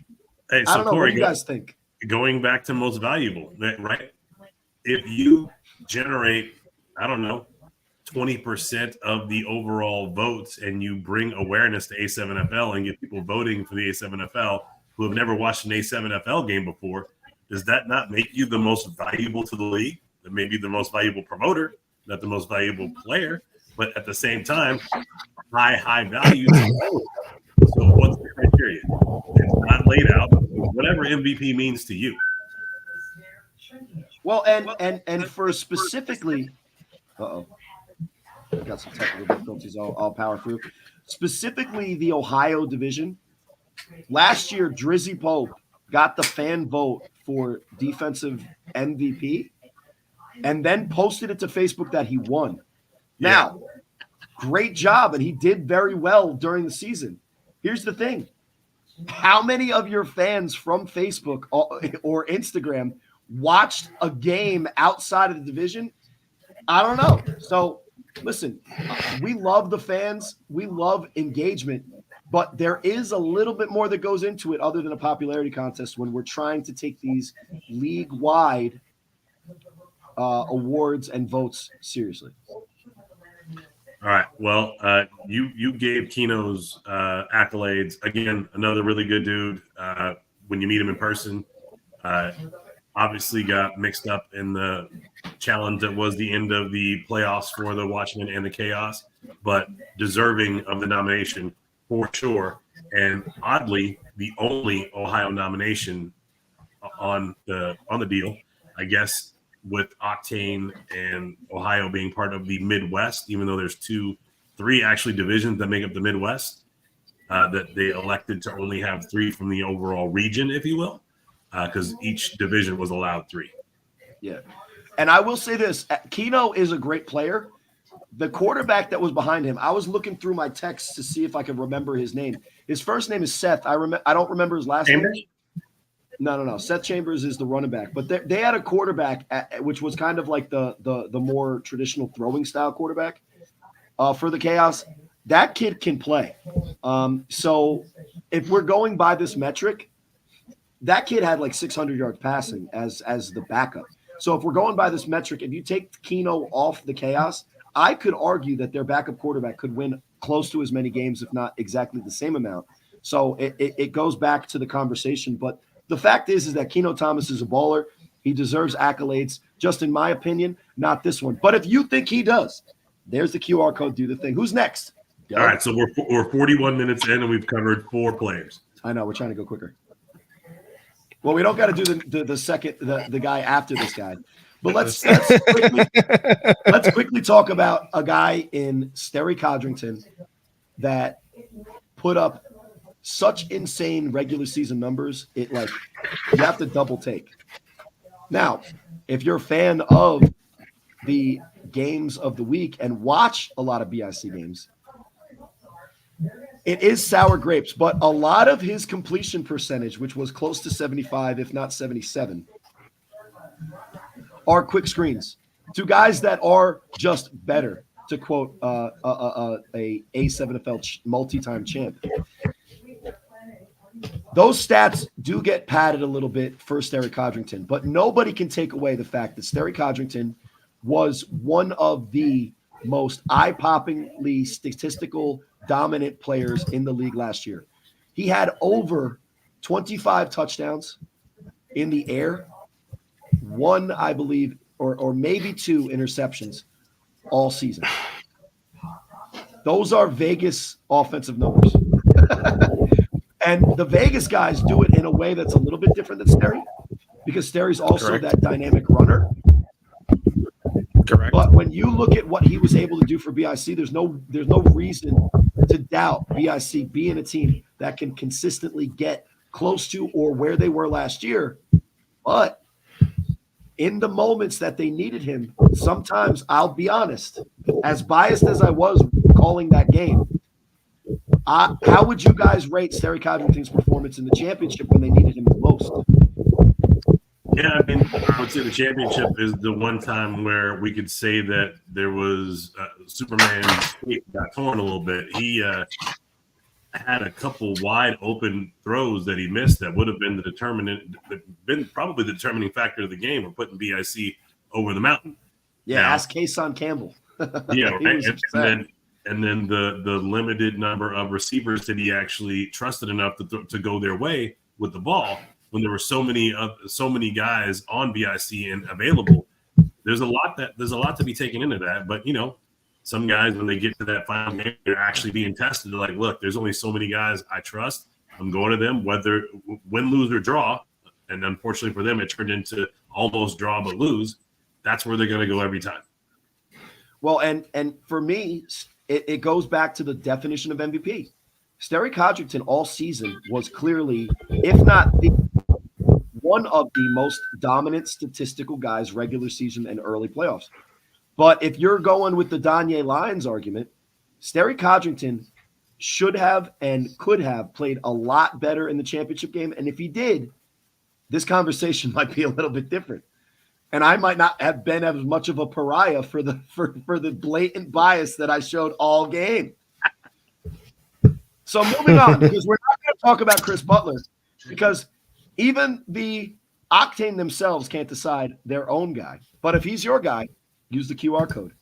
Hey, so I don't know. Corey, what do you guys think? Going back to most valuable, right? If you generate, 20% of the overall votes and you bring awareness to A7FL and get people voting for the A7FL who have never watched an A7FL game before, does that not make you the most valuable to the league? That may be the most valuable promoter, not the most valuable player, but at the same time, high value. So what's the criteria? It's not laid out. Whatever MVP means to you. Well, and for specifically, got some technical difficulties. I'll power through. Specifically, the Ohio division. Last year, Drizzy Pope got the fan vote for defensive MVP, and then posted it to Facebook that he won. Now, great job, and he did very well during the season. Here's the thing. How many of your fans from Facebook or Instagram watched a game outside of the division? I don't know. So listen, we love the fans, we love engagement, but there is a little bit more that goes into it other than a popularity contest when we're trying to take these league-wide awards and votes seriously. All right. Well, you gave Keno's accolades. Again, another really good dude. When you meet him in person, obviously got mixed up in the challenge that was the end of the playoffs for the Watchmen and the Chaos, but deserving of the nomination for sure. And oddly, the only Ohio nomination on the deal, I guess, with Octane and Ohio being part of the Midwest, even though there's three actually divisions that make up the Midwest, that they elected to only have 3 from the overall region, if you will, because each division was allowed 3. Yeah. And I will say this, Keno is a great player. The quarterback that was behind him, I was looking through my texts to see if I could remember his name. His first name is Seth. I don't remember his last name. No. Seth Chambers is the running back, but they had a quarterback which was kind of like the more traditional throwing style quarterback for the Chaos. That kid can play. So if we're going by this metric, that kid had like 600 yards passing as the backup. So if we're going by this metric, if you take Keno off the Chaos, I could argue that their backup quarterback could win close to as many games, if not exactly the same amount. So it goes back to the conversation, but the fact is that Keno Thomas is a baller. He deserves accolades, just in my opinion, not this one. But if you think he does, there's the QR code. Do the thing. Who's next? All right, so we're 41 minutes in, and we've covered 4 players. I know, we're trying to go quicker. Well, we don't got to do the second the guy after this guy, but let's quickly talk about a guy in Sterry Codrington that put up such insane regular season numbers. It like you have to double take. Now, if you're a fan of the games of the week and watch a lot of BIC games, it is sour grapes, but a lot of his completion percentage, which was close to 75, if not 77, are quick screens to guys that are just better, to quote a A7FL multi-time champ. Those stats do get padded a little bit for Sterry Codrington, but nobody can take away the fact that Sterry Codrington was one of the most eye-poppingly statistical dominant players in the league last year. He had over 25 touchdowns in the air, 1, I believe, or maybe 2 interceptions all season. Those are Vegas offensive numbers. And the Vegas guys do it in a way that's a little bit different than Sterry, because Sterry's also Correct. that dynamic runner. Correct. But when you look at what he was able to do for BIC, there's no reason to doubt BIC being a team that can consistently get close to or where they were last year. But in the moments that they needed him, sometimes, I'll be honest, as biased as I was calling that game, how would you guys rate Sterry Codrington's performance in the championship when they needed him the most? Yeah, I mean, I would say the championship is the one time where we could say that there was Superman's cape got torn a little bit. He had a couple wide open throws that he missed that would have been probably the determining factor of the game of putting BIC over the mountain. Yeah, Now, ask Kason Campbell. Yeah, He was upset. and then the limited number of receivers that he actually trusted enough to go their way with the ball. When there were so many guys on BIC and available, there's a lot to be taken into that. But some guys, when they get to that final game, they're actually being tested. They're like, look, there's only so many guys I trust. I'm going to them, whether win, lose, or draw. And unfortunately for them, it turned into almost draw but lose. That's where they're going to go every time. Well, and for me, it goes back to the definition of MVP. Sterry Codrington all season was clearly, if not one of the most dominant statistical guys regular season and early playoffs. But if you're going with the Danye Lyons argument, Sterry Codrington should have and could have played a lot better in the championship game. And if he did, this conversation might be a little bit different. And I might not have been as much of a pariah for the blatant bias that I showed all game. So moving on, because we're not going to talk about Chris Butler, because even the Octane themselves can't decide their own guy. But if he's your guy, use the QR code.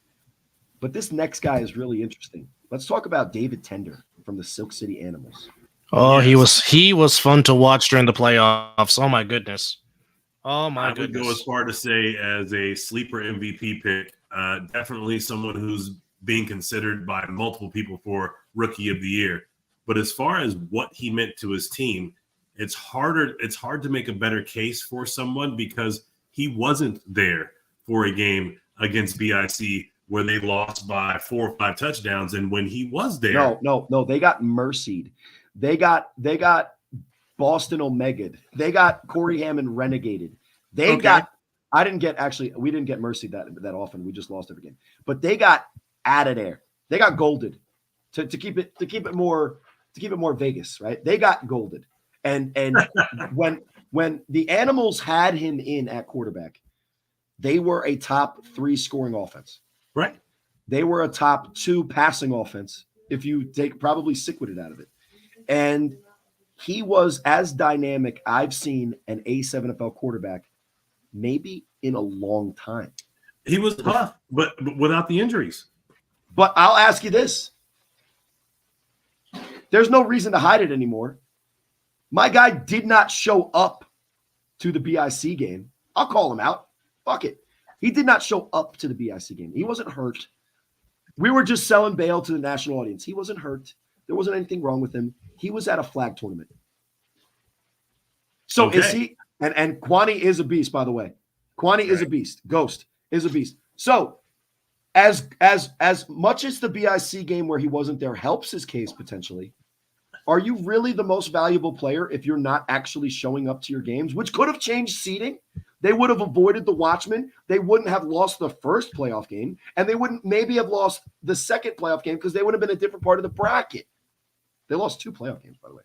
But this next guy is really interesting. Let's talk about David Tender from the Silk City Animals. Oh, Yes. he was fun to watch during the playoffs. Oh my goodness. Oh my I would goodness. go as far to say as a sleeper MVP pick. Definitely someone who's being considered by multiple people for Rookie of the Year. But as far as what he meant to his team, it's hard to make a better case for someone because he wasn't there for a game against BIC where they lost by 4 or 5 touchdowns. And when he was there, No, they got mercied. They got Boston Omega'd. They got Corey Hammond renegaded. We didn't get mercied that often. We just lost every game. But they got out of there. They got golded to keep it more Vegas, right? They got golded. And when the Animals had him in at quarterback, they were a top 3 scoring offense. right? They were a top 2 passing offense if you take probably Sickwit out of it. And he was as dynamic I've seen an ace NFL quarterback maybe in a long time. He was tough, but without the injuries. But I'll ask you this. There's no reason to hide it anymore. My guy did not show up to the BIC game. I'll call him out. Fuck it. He did not show up to the BIC game. He wasn't hurt. We were just selling bail to the national audience. He wasn't hurt. There wasn't anything wrong with him. He was at a flag tournament. So Okay. is he? And Kwani is a beast, by the way. Kwani is a beast. Ghost is a beast. So as much as the BIC game where he wasn't there helps his case potentially, are you really the most valuable player if you're not actually showing up to your games, which could have changed seeding? They would have avoided the Watchmen. They wouldn't have lost the first playoff game, and they wouldn't maybe have lost the second playoff game because they would have been a different part of the bracket. They lost 2 playoff games, by the way.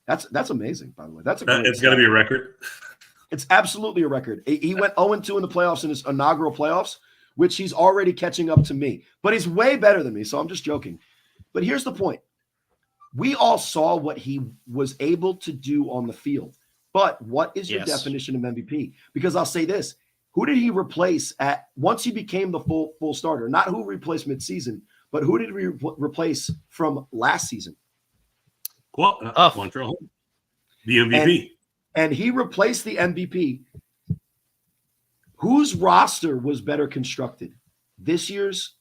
That's amazing, by the way. That's It's got to be a record. It's absolutely a record. He went 0-2 in the playoffs in his inaugural playoffs, which he's already catching up to me. But he's way better than me, so I'm just joking. But here's the point. We all saw what he was able to do on the field. But what is your definition of MVP? Because I'll say this. Who did he replace once he became the full starter? Not who replaced midseason, but who did he replace from last season? Well, Montreal, the MVP. And he replaced the MVP. Whose roster was better constructed? This year's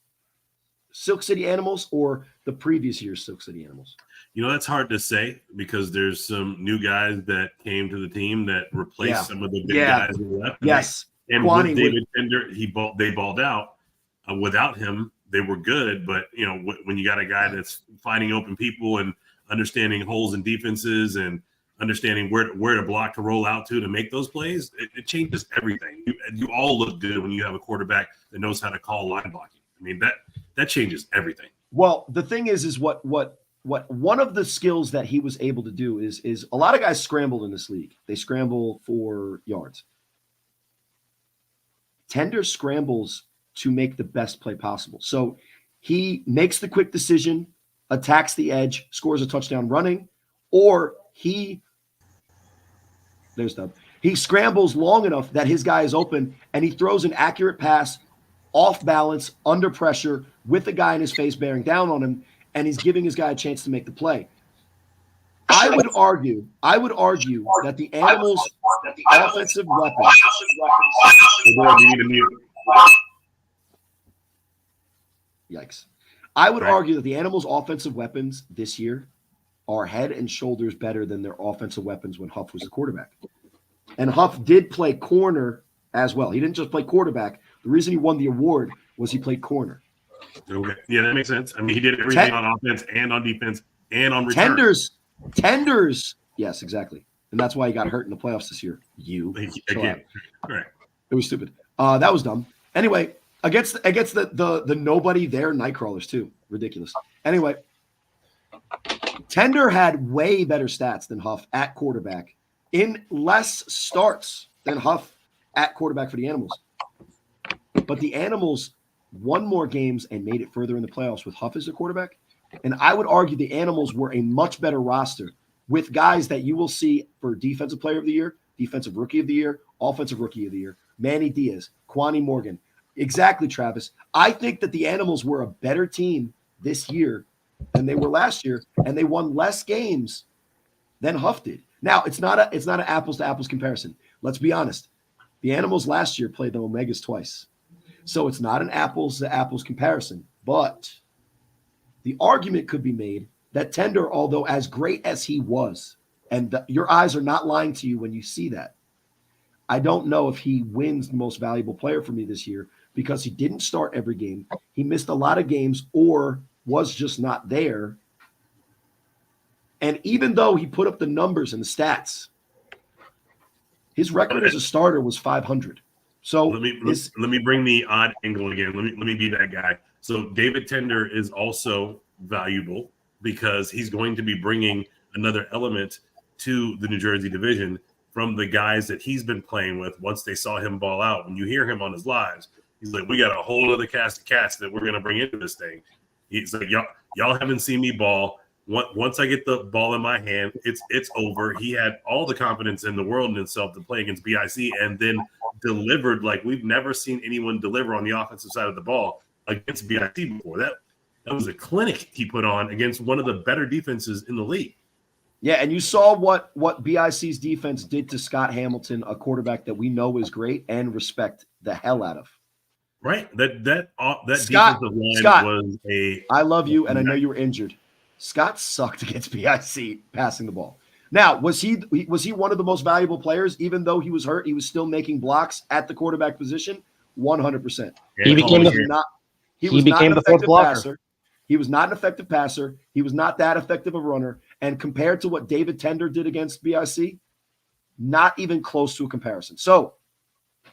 Silk City Animals or the previous year's Silk City Animals? You know, that's hard to say because there's some new guys that came to the team that replaced some of the big guys who left. Yes. And with David Tender, they balled out. Without him, they were good. But, you know, when you got a guy that's finding open people and understanding holes in defenses and understanding where to block to roll out to make those plays, it changes everything. You all look good when you have a quarterback that knows how to call line blocking. I mean, that changes everything. Well, the thing is what one of the skills that he was able to do is a lot of guys scrambled in this league. They scramble for yards. Tender scrambles to make the best play possible. So he makes the quick decision, attacks the edge, scores a touchdown running, or he scrambles long enough that his guy is open and he throws an accurate pass off balance, under pressure, with the guy in his face bearing down on him, and he's giving his guy a chance to make the play. I would argue that the Animals' offensive weapons. Yikes. I would argue that the Animals' offensive weapons this year are head and shoulders better than their offensive weapons when Huff was the quarterback. And Huff did play corner as well. He didn't just play quarterback. The reason he won the award was he played corner. Okay. Yeah, that makes sense. I mean, he did everything on offense and on defense and on return. Tenders. Yes, exactly. And that's why he got hurt in the playoffs this year. Again. Right. It was stupid. That was dumb. Anyway, against the nobody there Nightcrawlers too. Ridiculous. Anyway, Tender had way better stats than Huff at quarterback in less starts than Huff at quarterback for the Animals. But the Animals won more games and made it further in the playoffs with Huff as a quarterback. And I would argue the Animals were a much better roster with guys that you will see for Defensive Player of the Year, Defensive Rookie of the Year, Offensive Rookie of the Year, Manny Diaz, Kwani Morgan. Exactly, Travis. I think that the Animals were a better team this year than they were last year, and they won less games than Huff did. Now, it's not an apples to apples comparison. Let's be honest. The Animals last year played the Omegas twice. So it's not an apples to apples comparison, but the argument could be made that Tender, although as great as he was, and your eyes are not lying to you when you see that, I don't know if he wins the most valuable player for me this year because he didn't start every game. He missed a lot of games or was just not there. And even though he put up the numbers and the stats, his record as a starter was 500. So let me bring the odd angle again. Let me be that guy. So David Tender is also valuable because he's going to be bringing another element to the New Jersey division from the guys that he's been playing with. Once they saw him ball out, when you hear him on his lives, he's like, "We got a whole other cast of cats that we're going to bring into this thing." He's like, "Y'all haven't seen me ball. Once I get the ball in my hand, it's over." He had all the confidence in the world in himself to play against BIC, and then delivered like we've never seen anyone deliver on the offensive side of the ball against BIC before. That was a clinic he put on against one of the better defenses in the league. Yeah, and you saw what BIC's defense did to Scott Hamilton, a quarterback that we know is great and respect the hell out of. Right. That Scott, defensive line was a. I love you, and I know you were injured. Scott sucked against BIC passing the ball. Now, was he one of the most valuable players? Even though he was hurt, he was still making blocks at the quarterback position. 100%. He became the fourth blocker. Passer. He was not an effective passer. He was not that effective a runner. And compared to what David Tender did against BIC, not even close to a comparison. So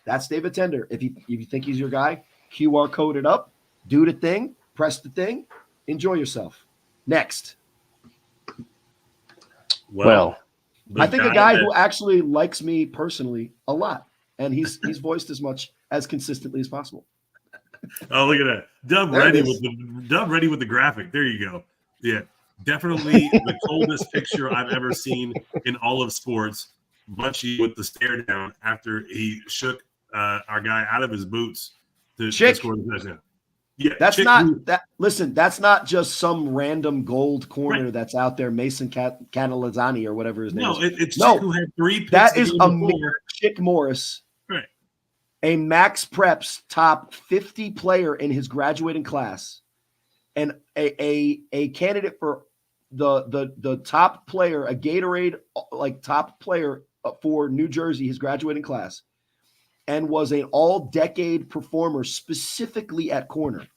that's David Tender. If you think he's your guy, QR code it up, do the thing, press the thing, enjoy yourself. Next. Well, I think a guy who actually likes me personally a lot, and he's voiced as much as consistently as possible. Oh, look at that. Dub ready with the graphic. There you go. Yeah, definitely the coldest picture I've ever seen in all of sports. Munchie with the stare down after he shook our guy out of his boots to score the touchdown. Yeah, that's not just some random gold corner that's out there, Mason Catalazani or whatever his name is. It's Chick who had 3 picks. That is a Chick Morris, right? A Max Preps top 50 player in his graduating class, and a candidate for the top player, a Gatorade top player for New Jersey, his graduating class. And was an all-decade performer specifically at corner.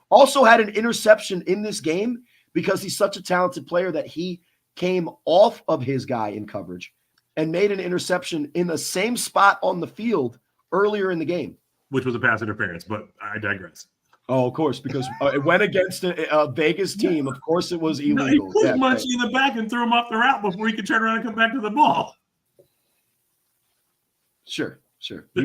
Also had an interception in this game because he's such a talented player that he came off of his guy in coverage and made an interception in the same spot on the field earlier in the game. Which was a pass interference, but I digress. Oh, of course, because it went against a Vegas team. Of course it was illegal. No, he put Munchie in the back and threw him off the route before he could turn around and come back to the ball. Sure.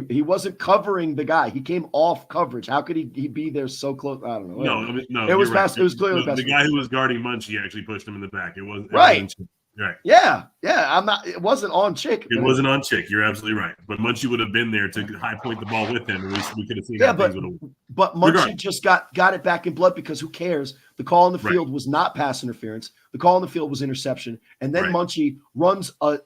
He wasn't covering the guy. He came off coverage. How could he be there so close? I don't know. No. It was past. Right. It was clearly the guy who was guarding Munchie actually pushed him in the back. It was right. Right. Yeah. I'm not. It wasn't on Chick. It wasn't on Chick. You're absolutely right. But Munchie would have been there to high point the ball with him. At least we could have seen. Yeah, but Munchie just got it back in blood because who cares? The call on the field was not pass interference. The call on the field was interception. And then Munchie runs a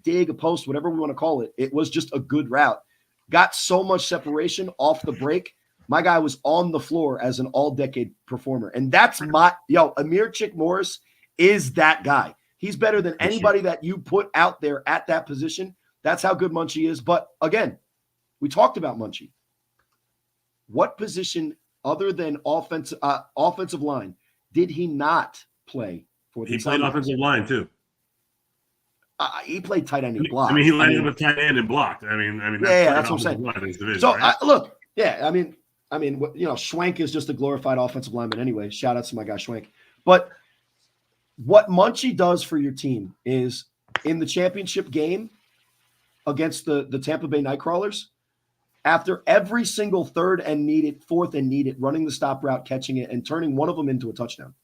dig, a post, whatever we want to call it. It was just a good route. Got so much separation off the break. My guy was on the floor as an all-decade performer. And that's Amir Chick Morris is that guy. He's better than anybody that you put out there at that position. That's how good Munchie is. But again, we talked about Munchie. What position other than offensive line did he not play for? He played offensive line too. He played tight end and blocked. He landed with tight end and blocked. That's what I'm saying. Division, so right? Schwenk is just a glorified offensive lineman anyway. Shout out to my guy Schwenk. But what Munchie does for your team is in the championship game, against the Tampa Bay Nightcrawlers, after every single third and needed, fourth and needed, running the stop route, catching it, and turning one of them into a touchdown.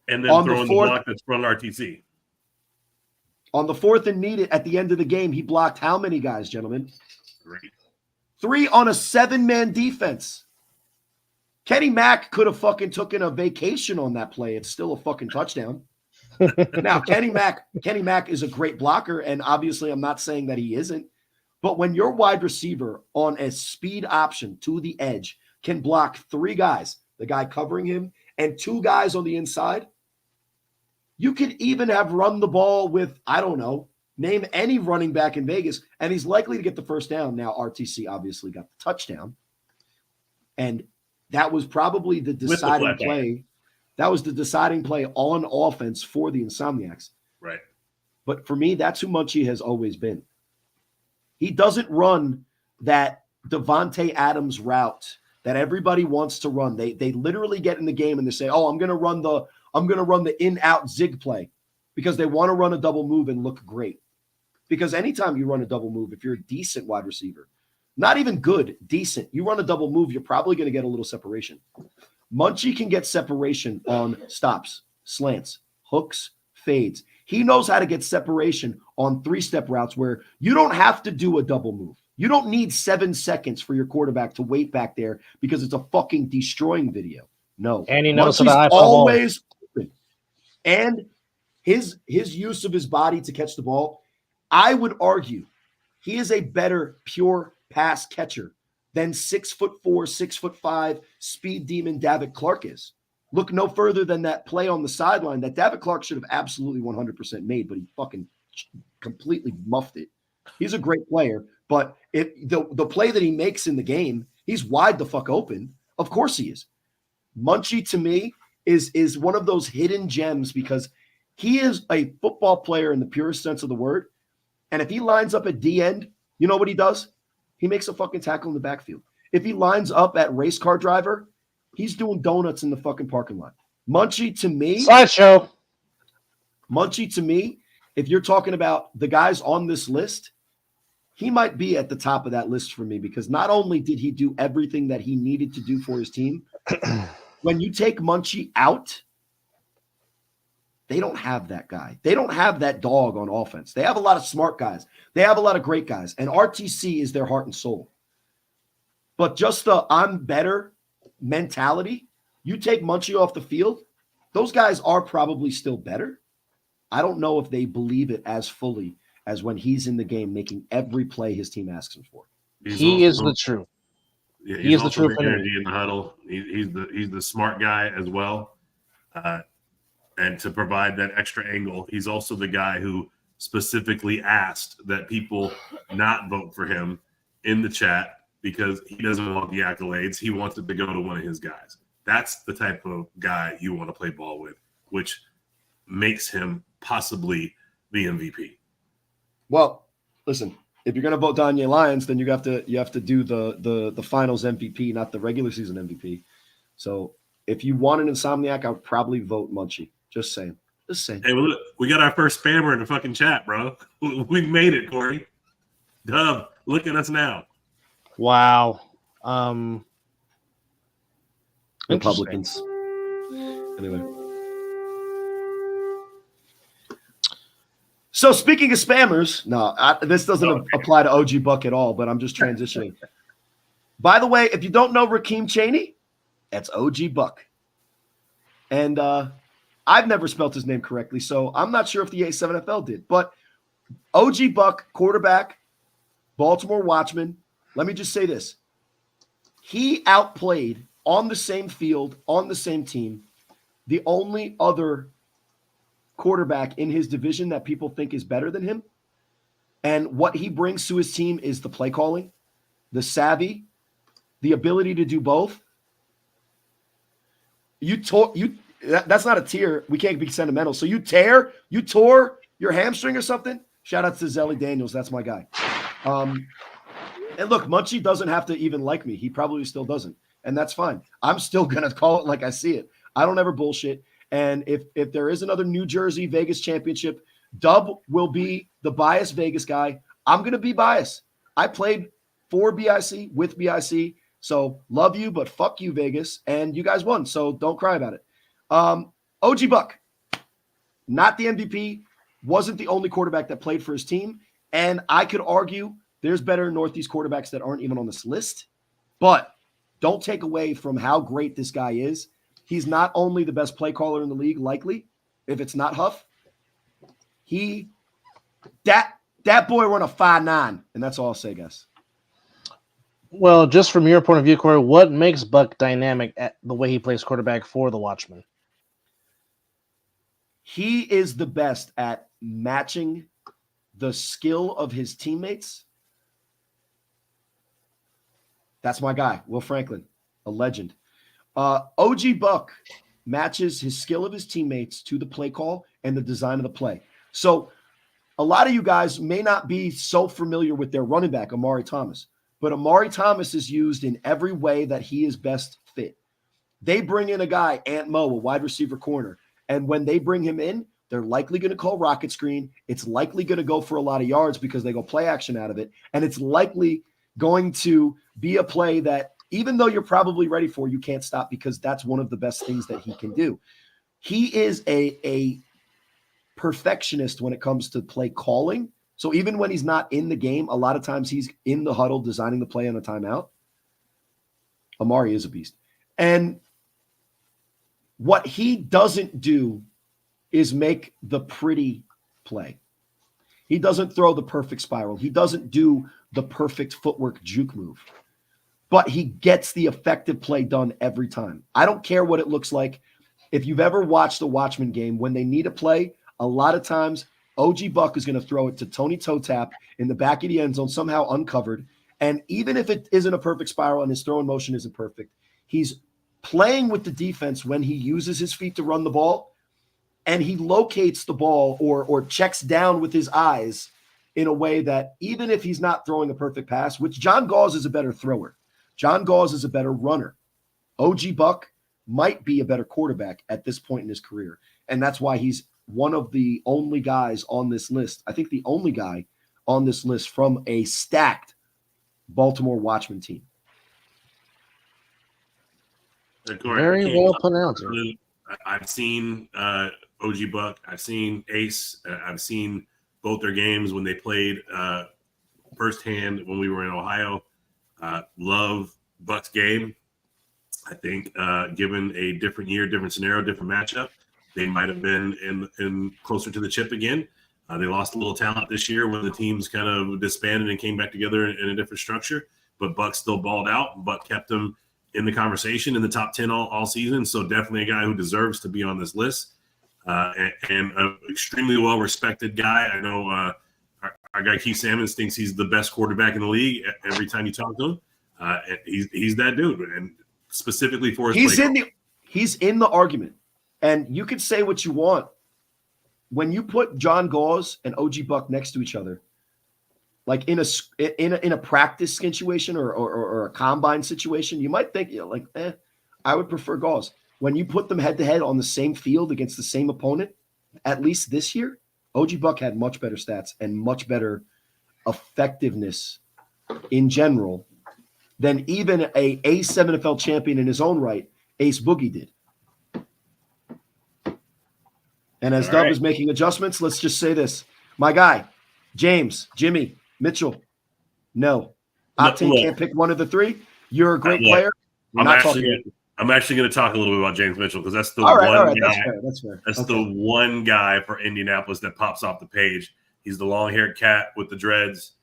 And then On throwing the the fourth- block that's from RTC. On the fourth and needed at the end of the game, he blocked how many guys, gentlemen? Great. 3 on a 7-man defense. Kenny Mack could have fucking taken a vacation on that play. It's still a fucking touchdown. Now, Kenny Mack is a great blocker, and obviously I'm not saying that he isn't. But when your wide receiver on a speed option to the edge can block 3 guys, the guy covering him, and 2 guys on the inside, you could even have run the ball with, I don't know, name any running back in Vegas, and he's likely to get the first down. Now, RTC obviously got the touchdown, and that was probably the deciding flag. play. That was the deciding play on offense for the Insomniacs. Right. But for me, that's who Munchie has always been. He doesn't run that Devontae Adams route that everybody wants to run. They literally get in the game and they say, "Oh, I'm going to run the in-out zig play," because they want to run a double move and look great. Because anytime you run a double move, if you're a decent wide receiver, not even good, decent, you run a double move, you're probably going to get a little separation. Munchie can get separation on stops, slants, hooks, fades. He knows how to get separation on 3-step routes where you don't have to do a double move. You don't need 7 seconds for your quarterback to wait back there because it's a fucking destroying video. No. And he knows Munchie's how to eye for the ball. always open. And his use of his body to catch the ball, I would argue he is a better pure pass catcher than 6'4", 6'5" speed demon David Clark is. Look no further than that play on the sideline that David Clark should have absolutely 100% made, but he fucking completely muffed it. He's a great player, but the play that he makes in the game, he's wide the fuck open. Of course he is. Munchie, to me, is one of those hidden gems because he is a football player in the purest sense of the word. And if he lines up at D end, you know what he does? He makes a fucking tackle in the backfield. If he lines up at race car driver, he's doing donuts in the fucking parking lot. Munchie, to me, Sideshow. Munchie, to me, if you're talking about the guys on this list, he might be at the top of that list for me because not only did he do everything that he needed to do for his team, when you take Munchie out, they don't have that guy. They don't have that dog on offense. They have a lot of smart guys. They have a lot of great guys, and RTC is their heart and soul. But just the I'm better mentality, you take Munchie off the field, those guys are probably still better. I don't know if they believe it as fully as when he's in the game making every play his team asks him for. He is the truth. Yeah, He is the also truth. energy in the huddle. He's the smart guy as well. And to provide that extra angle, he's also the guy who specifically asked that people not vote for him in the chat because he doesn't want the accolades. He wants it to go to one of his guys. That's the type of guy you want to play ball with, which makes him possibly the MVP. Well, listen, if you're going to vote Danye Lyons, then you have to do the finals MVP, not the regular season MVP. So if you want an Insomniac, I would probably vote Munchie. Just saying. Hey, look, we got our first spammer in the fucking chat, bro. We made it, Corey. Dub, look at us now. Wow. Republicans. Anyway. So speaking of spammers, this doesn't apply to OG Buck at all, but I'm just transitioning. By the way, if you don't know Rakeem Chaney, that's OG Buck. And I've never spelt his name correctly, so I'm not sure if the A7FL did. But OG Buck, quarterback, Baltimore Watchman, let me just say this. He outplayed on the same field, on the same team, the only other quarterback in his division that people think is better than him. And what he brings to his team is the play calling, the savvy, the ability to do both. That's not a tear. We can't be sentimental. So you tore your hamstring or something? Shout out to Zelly Daniels. That's my guy. And look, Munchie doesn't have to even like me. He probably still doesn't. And that's fine. I'm still going to call it like I see it. I don't ever bullshit. And if there is another New Jersey Vegas championship, Dub will be the biased Vegas guy. I'm going to be biased. I played for BIC with BIC. So love you, but fuck you, Vegas. And you guys won. So don't cry about it. OG Buck, not the MVP, wasn't the only quarterback that played for his team. And I could argue there's better Northeast quarterbacks that aren't even on this list. But don't take away from how great this guy is. He's not only the best play caller in the league, likely, if it's not Huff. That boy run a 5.9, and that's all I'll say, guys. Well, just from your point of view, Corey, what makes Buck dynamic at the way he plays quarterback for the Watchmen? He is the best at matching the skill of his teammates. That's my guy, Will Franklin, a legend. OG Buck matches his skill of his teammates to the play call and the design of the play. So a lot of you guys may not be so familiar with their running back, Amari Thomas, but Amari Thomas is used in every way that he is best fit. They bring in a guy, Ant Mo, a wide receiver corner, and when they bring him in, they're likely going to call rocket screen. It's likely going to go for a lot of yards because they go play action out of it, and it's likely going to be a play that even though you're probably ready for, you can't stop because that's one of the best things that he can do. He is a perfectionist when it comes to play calling. So even when he's not in the game, a lot of times he's in the huddle designing the play on a timeout. Amari is a beast. And what he doesn't do is make the pretty play. He doesn't throw the perfect spiral. He doesn't do the perfect footwork juke move. But he gets the effective play done every time. I don't care what it looks like. If you've ever watched a Watchmen game, when they need a play, a lot of times OG Buck is going to throw it to Tony Toe Tap in the back of the end zone, somehow uncovered. And even if it isn't a perfect spiral and his throwing motion isn't perfect, he's playing with the defense when he uses his feet to run the ball, and he locates the ball or checks down with his eyes in a way that even if he's not throwing a perfect pass, which John Gauze is a better thrower, John Gauze is a better runner, OG Buck might be a better quarterback at this point in his career. And that's why he's one of the only guys on this list. I think the only guy on this list from a stacked Baltimore Watchmen team. Very well pronounced. I've seen OG Buck. I've seen Ace. I've seen both their games when they played firsthand when we were in Ohio. Love Buck's game. I think given a different year, different scenario, different matchup, they might have been in closer to the chip again. They lost a little talent this year when the teams kind of disbanded and came back together in a different structure. But Buck still balled out. Buck kept them in the conversation in the top 10 all season. So definitely a guy who deserves to be on this list and an extremely well-respected guy. I know our guy Keith Sammons thinks he's the best quarterback in the league every time you talk to him. He's that dude. And specifically for his he's in the argument. And you could say what you want. When you put John Gauze and OG Buck next to each other, like in a practice situation or a combine situation, you might think, I would prefer Gauze. When you put them head to head on the same field against the same opponent, at least this year, OG Buck had much better stats and much better effectiveness in general than even a Ace NFL champion in his own right, Ace Boogie did. And as Dub is making adjustments, let's just say this. My guy, James, Jimmy, Mitchell, no. Octane can't pick one of the three. You're a great player. I'm actually going to talk a little bit about James Mitchell because that's the one guy. That's fair. That's the one guy for Indianapolis that pops off the page. He's the long-haired cat with the dreads.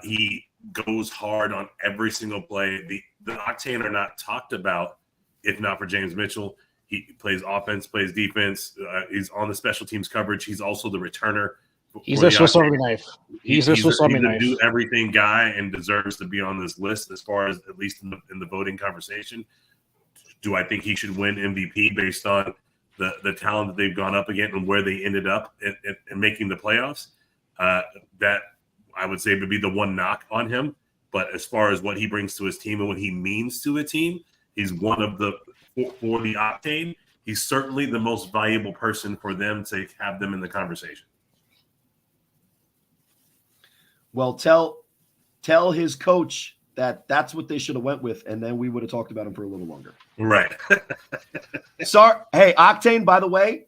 He goes hard on every single play. The Octane are not talked about if not for James Mitchell. He plays offense, plays defense. He's on the special teams coverage. He's also the returner. He's a Swiss Army knife. He's a Swiss Army knife. Do everything guy and deserves to be on this list as far as at least in the voting conversation. Do I think he should win MVP based on the talent that they've gone up against and where they ended up in making the playoffs? That I would say would be the one knock on him. But as far as what he brings to his team and what he means to a team, he's one of the for the Octane. He's certainly the most valuable person for them to have them in the conversation. Well, tell his coach that that's what they should have went with, and then we would have talked about him for a little longer. Right. Sorry. Hey, Octane, by the way,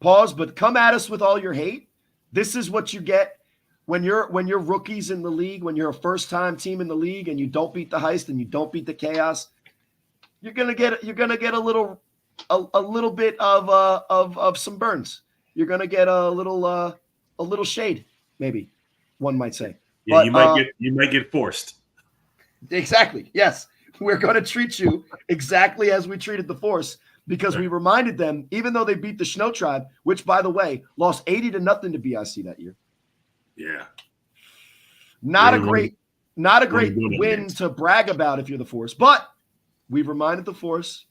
pause, but come at us with all your hate. This is what you get when you're rookies in the league, when you're a first-time team in the league and you don't beat the Heist and you don't beat the Chaos. You're gonna get a little bit of some burns. You're gonna get a little shade, maybe one might say. Yeah, But, you might get forced. Exactly. Yes. We're going to treat you exactly as we treated the Force because we reminded them, even though they beat the Snow Tribe, which, by the way, lost 80-0 to BIC that year. Yeah. Not a Really great win to brag about if you're the Force, but we reminded the Force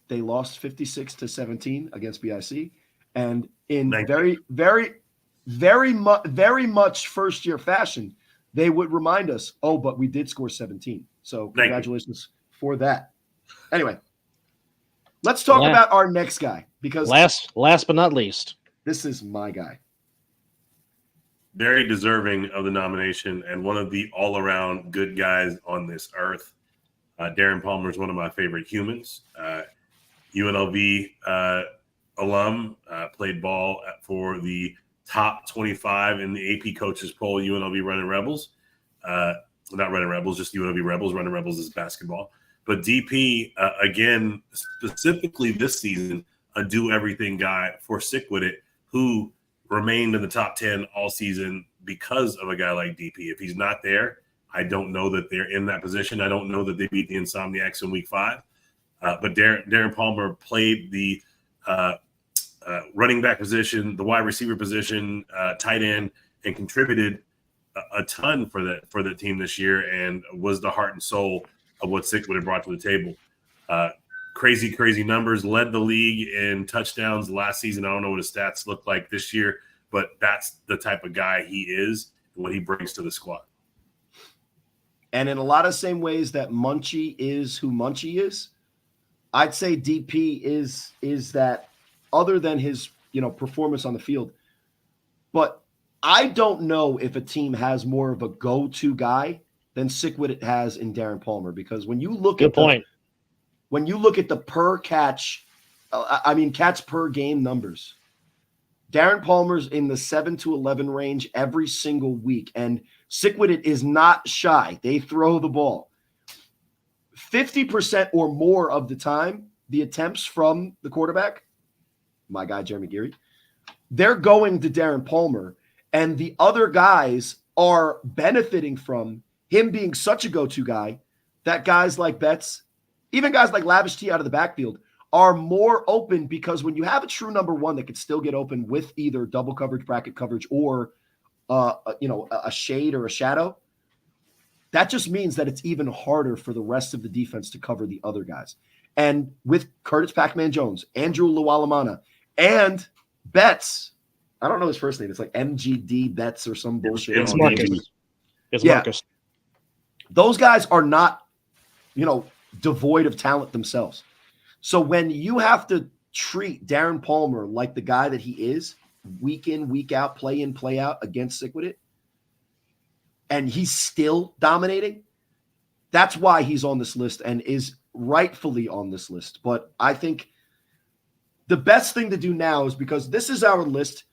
they lost 56-17 against BIC, and in very much first-year fashion, they would remind us, oh, but we did score 17. So congratulations for that. Anyway, let's talk about our next guy because last but not least, this is my guy. Very deserving of the nomination and one of the all-around good guys on this earth. Darren Palmer is one of my favorite humans. UNLV alum, played ball for the top 25 in the AP coaches poll, UNLV Running Rebels. Not Running Rebels, just UNLV Rebels. Running Rebels is basketball. But DP, again, specifically this season, a do-everything guy for Sick With It, who remained in the top 10 all season because of a guy like DP. If he's not there, I don't know that they're in that position. I don't know that they beat the Insomniacs in week 5. But Darren Palmer played the running back position, the wide receiver position, tight end, and contributed a ton for the team this year, and was the heart and soul of what Sick With It brought to the table. Crazy numbers. Led the league in touchdowns last season. I don't know what his stats look like this year, but that's the type of guy he is and what he brings to the squad. And in a lot of same ways that Munchie is who Munchie is, I'd say DP is that, other than his performance on the field. But I don't know if a team has more of a go-to guy than Sick With It has in Darren Palmer, because when you look at the per catch, catch per game numbers, Darren Palmer's in the 7 to 11 range every single week, and Sick With It is not shy. They throw the ball 50% or more of the time. The attempts from the quarterback, my guy Jeremy Geary, they're going to Darren Palmer, and the other guys are benefiting from him being such a go-to guy that guys like Betts, even guys like Lavish T out of the backfield, are more open, because when you have a true number one that could still get open with either double coverage, bracket coverage, or a shade or a shadow, that just means that it's even harder for the rest of the defense to cover the other guys. And with Curtis Pac-Man Jones, Andrew Luwalamana, and Betts, I don't know his first name. It's like MGD Betts or some bullshit. It's Marcus. It's Marcus. Those guys are not, devoid of talent themselves. So when you have to treat Darren Palmer like the guy that he is, week in, week out, play in, play out against Sick With It, and he's still dominating, that's why he's on this list and is rightfully on this list. But I think the best thing to do now is, because this is our list,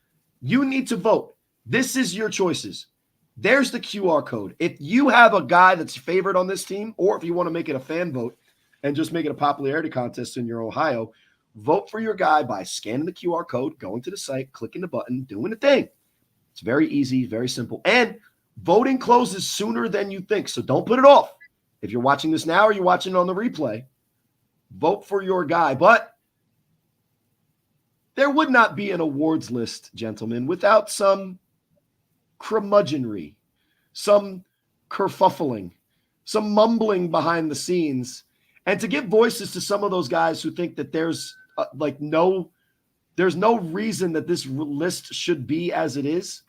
you need to vote. This is your choices. There's the QR code. If you have a guy that's favored on this team, or if you want to make it a fan vote and just make it a popularity contest in your Ohio, vote for your guy by scanning the QR code, going to the site, clicking the button, doing the thing. It's very easy, very simple. And voting closes sooner than you think, so don't put it off. If you're watching this now or you're watching it on the replay, vote for your guy. But there would not be an awards list, gentlemen, without some curmudgeonry, some kerfuffling, some mumbling behind the scenes, and to give voices to some of those guys who think that there's no reason that this list should be as it is.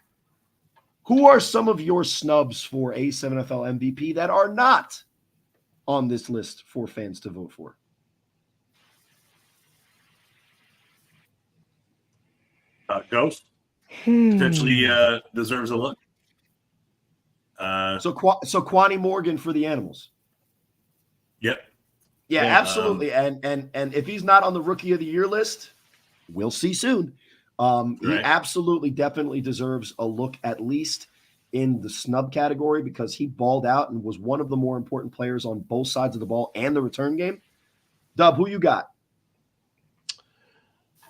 Who are some of your snubs for A7FL MVP that are not on this list for fans to vote for? Ghost potentially deserves a look. So Kwani Morgan for the Animals. Yep. Yeah, Yeah, absolutely. And if he's not on the Rookie of the Year list, we'll see soon. He Right. absolutely, definitely deserves a look at least in the snub category because he balled out and was one of the more important players on both sides of the ball and the return game. Dub, who you got?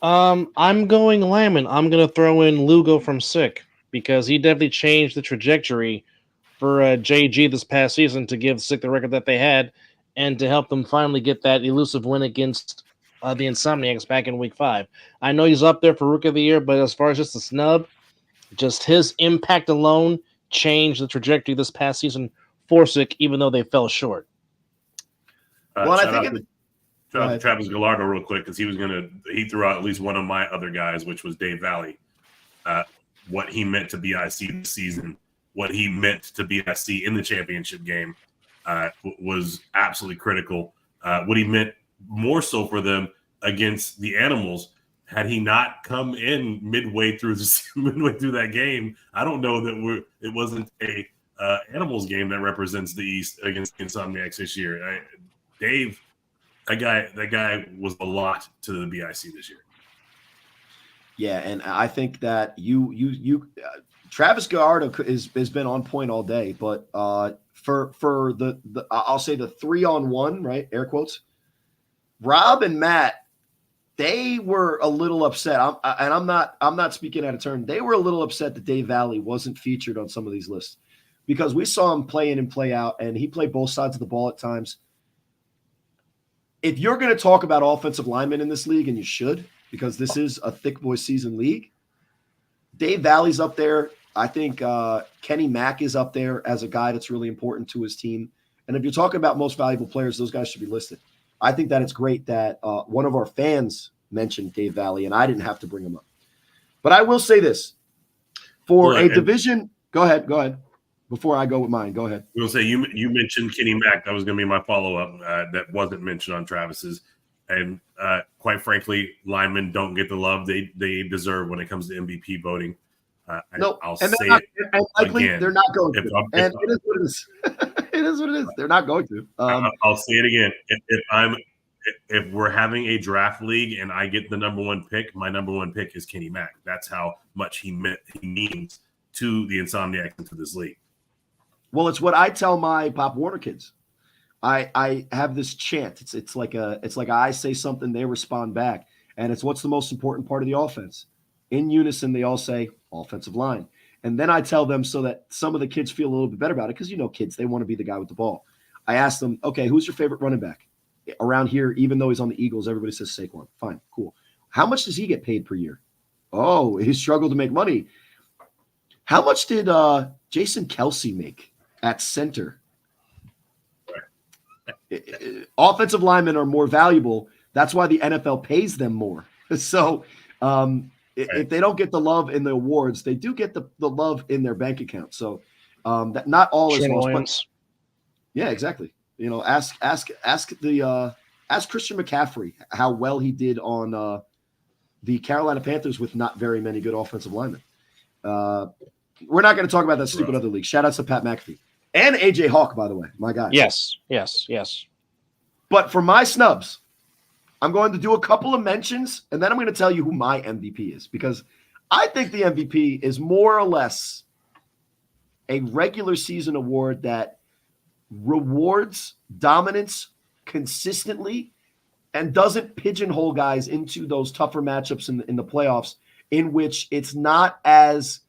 I'm going Lyman. I'm going to throw in Lugo from Sick because he definitely changed the trajectory for JG this past season to give Sick the record that they had and to help them finally get that elusive win against the Insomniacs back in Week 5. I know he's up there for Rookie of the Year, but as far as just the snub, just his impact alone changed the trajectory this past season for Sick, even though they fell short. Well, I shout think out it- to- shout out ahead. to Travis Gallardo real quick because he threw out at least one of my other guys, which was Dave Valley. What he meant to BIC this season, what he meant to BIC in the championship game was absolutely critical. What he meant more so for them against the Animals. Had he not come in midway through that game, I don't know that it wasn't a Animals game that represents the East against the Insomniacs this year. Dave, that guy was a lot to the BIC this year. Yeah, and I think that Travis Gallardo has been on point all day, but for the I'll say the 3-on-1, right? Air quotes. Rob and Matt, they were a little upset. I'm not speaking out of turn. They were a little upset that Dave Valley wasn't featured on some of these lists because we saw him play in and play out, and he played both sides of the ball at times. If you're going to talk about offensive linemen in this league, and you should, because this is a thick boy season league, Dave Valley's up there. I think Kenny Mack is up there as a guy that's really important to his team. And if you're talking about most valuable players, those guys should be listed. I think that it's great that one of our fans mentioned Dave Valley, and I didn't have to bring him up. But I will say this. For a division – go ahead. Before I go with mine, go ahead. We'll say you mentioned Kenny Mack. That was going to be my follow-up that wasn't mentioned on Travis's. And quite frankly, linemen don't get the love they deserve when it comes to MVP voting. I'll say it likely again. They're not going to. It is what it is. It is what it is. They're not going to. I'll say it again. If we're having a draft league and I get the number one pick, my number one pick is Kenny Mack. That's how much he means to the Insomniacs and to this league. Well, it's what I tell my Pop Warner kids. I have this chant. It's like I say something, they respond back, and it's what's the most important part of the offense. In unison, they all say offensive line, and then I tell them so that some of the kids feel a little bit better about it because kids, they want to be the guy with the ball. I ask them, okay, who's your favorite running back around here? Even though he's on the Eagles, everybody says Saquon. Fine, cool. How much does he get paid per year? Oh, he struggled to make money. How much did Jason Kelsey make at center? Offensive linemen are more valuable. That's why the NFL pays them more. So if they don't get the love in the awards, they do get the love in their bank account. So that not all is lost. But, yeah, exactly. Ask Christian McCaffrey how well he did on the Carolina Panthers with not very many good offensive linemen. We're not going to talk about that stupid other league. Shout outs to Pat McAfee. And AJ Hawk, by the way, my guy. Yes. But for my snubs, I'm going to do a couple of mentions, and then I'm going to tell you who my MVP is, because I think the MVP is more or less a regular season award that rewards dominance consistently and doesn't pigeonhole guys into those tougher matchups in the playoffs in which it's not as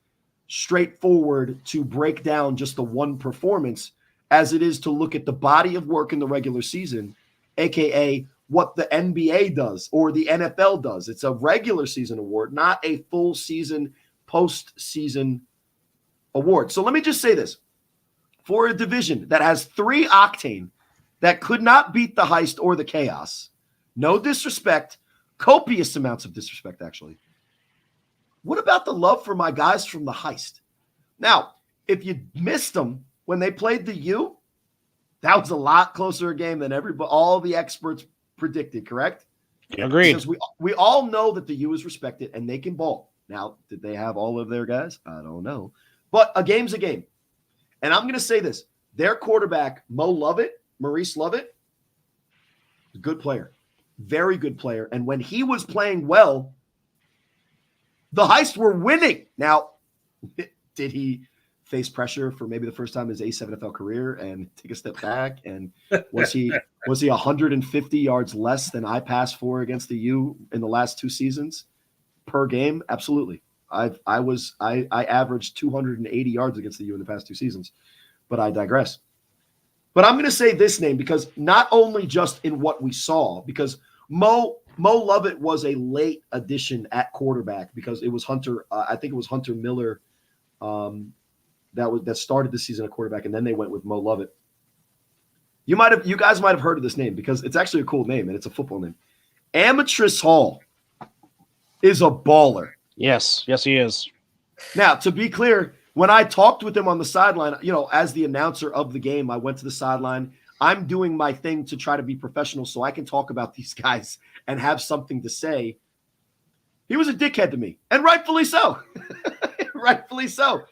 straightforward to break down just the one performance as it is to look at the body of work in the regular season, aka what the NBA does or the NFL does. It's a regular season award, not a full season, postseason award. So let me just say this. For a division that has 3 octane that could not beat the Heist or the Chaos, no disrespect, copious amounts of disrespect, actually. What about the love for my guys from the Heist? Now, if you missed them when they played the U, that was a lot closer a game than all the experts predicted, correct? Agreed. Because we all know that the U is respected and they can ball. Now, did they have all of their guys? I don't know. But a game's a game. And I'm going to say this. Their quarterback, Maurice Lovett, good player. Very good player. And when he was playing well, the Heist were winning. Now, did he face pressure for maybe the first time in his A7 NFL career and take a step back? And was he 150 yards less than I passed for against the U in the last 2 seasons per game? Absolutely. I averaged 280 yards against the U in the past 2 seasons, but I digress. But I'm going to say this name because not only just in what we saw, because Mo Lovett was a late addition at quarterback because it was Hunter. I think it was Hunter Miller that started the season at quarterback, and then they went with Mo Lovett. You guys might have heard of this name because it's actually a cool name and it's a football name. Amatrus Hall is a baller. Yes, he is. Now, to be clear, when I talked with him on the sideline, as the announcer of the game, I went to the sideline. I'm doing my thing to try to be professional so I can talk about these guys and have something to say. He was a dickhead to me, and rightfully so. Rightfully so.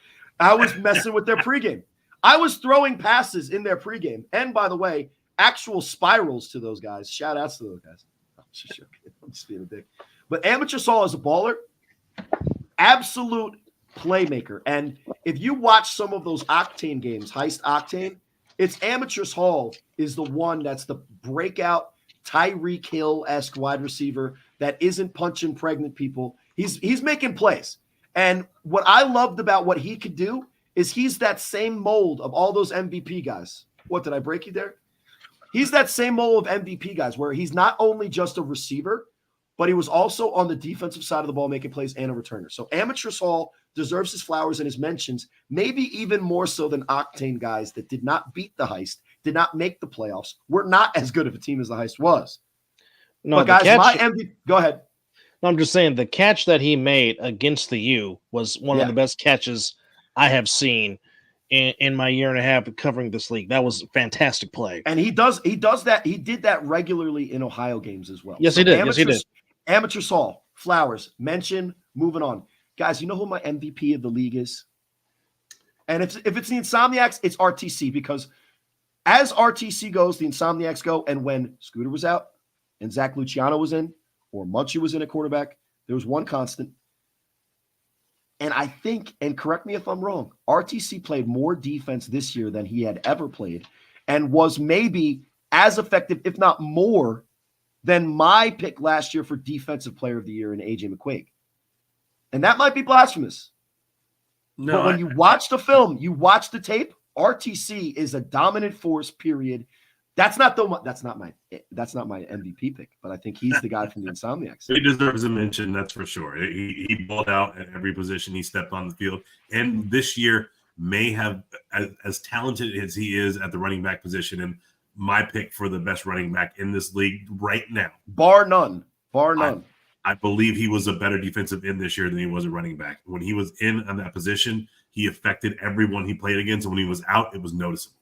I was messing with their pregame. I was throwing passes in their pregame. And by the way, actual spirals to those guys. Shout outs to those guys. I'm just being a dick. But Amatrus Hall is a baller. Absolute playmaker. And if you watch some of those Octane games, Heist Octane, it's Amatrus Hall is the one that's the breakout Tyreek Hill-esque wide receiver that isn't punching pregnant people. He's making plays. And what I loved about what he could do is he's that same mold of all those MVP guys. What, did I break you there? He's that same mold of MVP guys where he's not only just a receiver, but he was also on the defensive side of the ball making plays and a returner. So Amatrus Hall deserves his flowers and his mentions, maybe even more so than Octane guys that did not beat the Heist, did not make the playoffs, were not as good of a team as the Heist was. No, but guys, my MVP, go ahead. No, I'm just saying the catch that he made against the U was one of the best catches I have seen in my year and a half of covering this league. That was a fantastic play. And he does that. He did that regularly in Ohio games as well. Yes, he did. Yes, he did. Amatrus Hall, flowers, mention, moving on. Guys, you know who my MVP of the league is? And if it's the Insomniacs, it's RTC, because as RTC goes, the Insomniacs go, and when Scooter was out and Zach Luciano was in, or Munchie was in at quarterback, there was one constant. And I think, and correct me if I'm wrong, RTC played more defense this year than he had ever played and was maybe as effective, if not more, than my pick last year for Defensive Player of the Year in AJ McQuaig. And that might be blasphemous. No, but when you watch the film, you watch the tape, RTC is a dominant force, period. That's not my MVP pick, but I think he's the guy from the Insomniacs. He deserves a mention, that's for sure. He balled out at every position he stepped on the field. And this year may have, as talented as he is at the running back position, and my pick for the best running back in this league right now. Bar none. I believe he was a better defensive end this year than he was a running back. When he was in on that position, he affected everyone he played against. And when he was out, it was noticeable.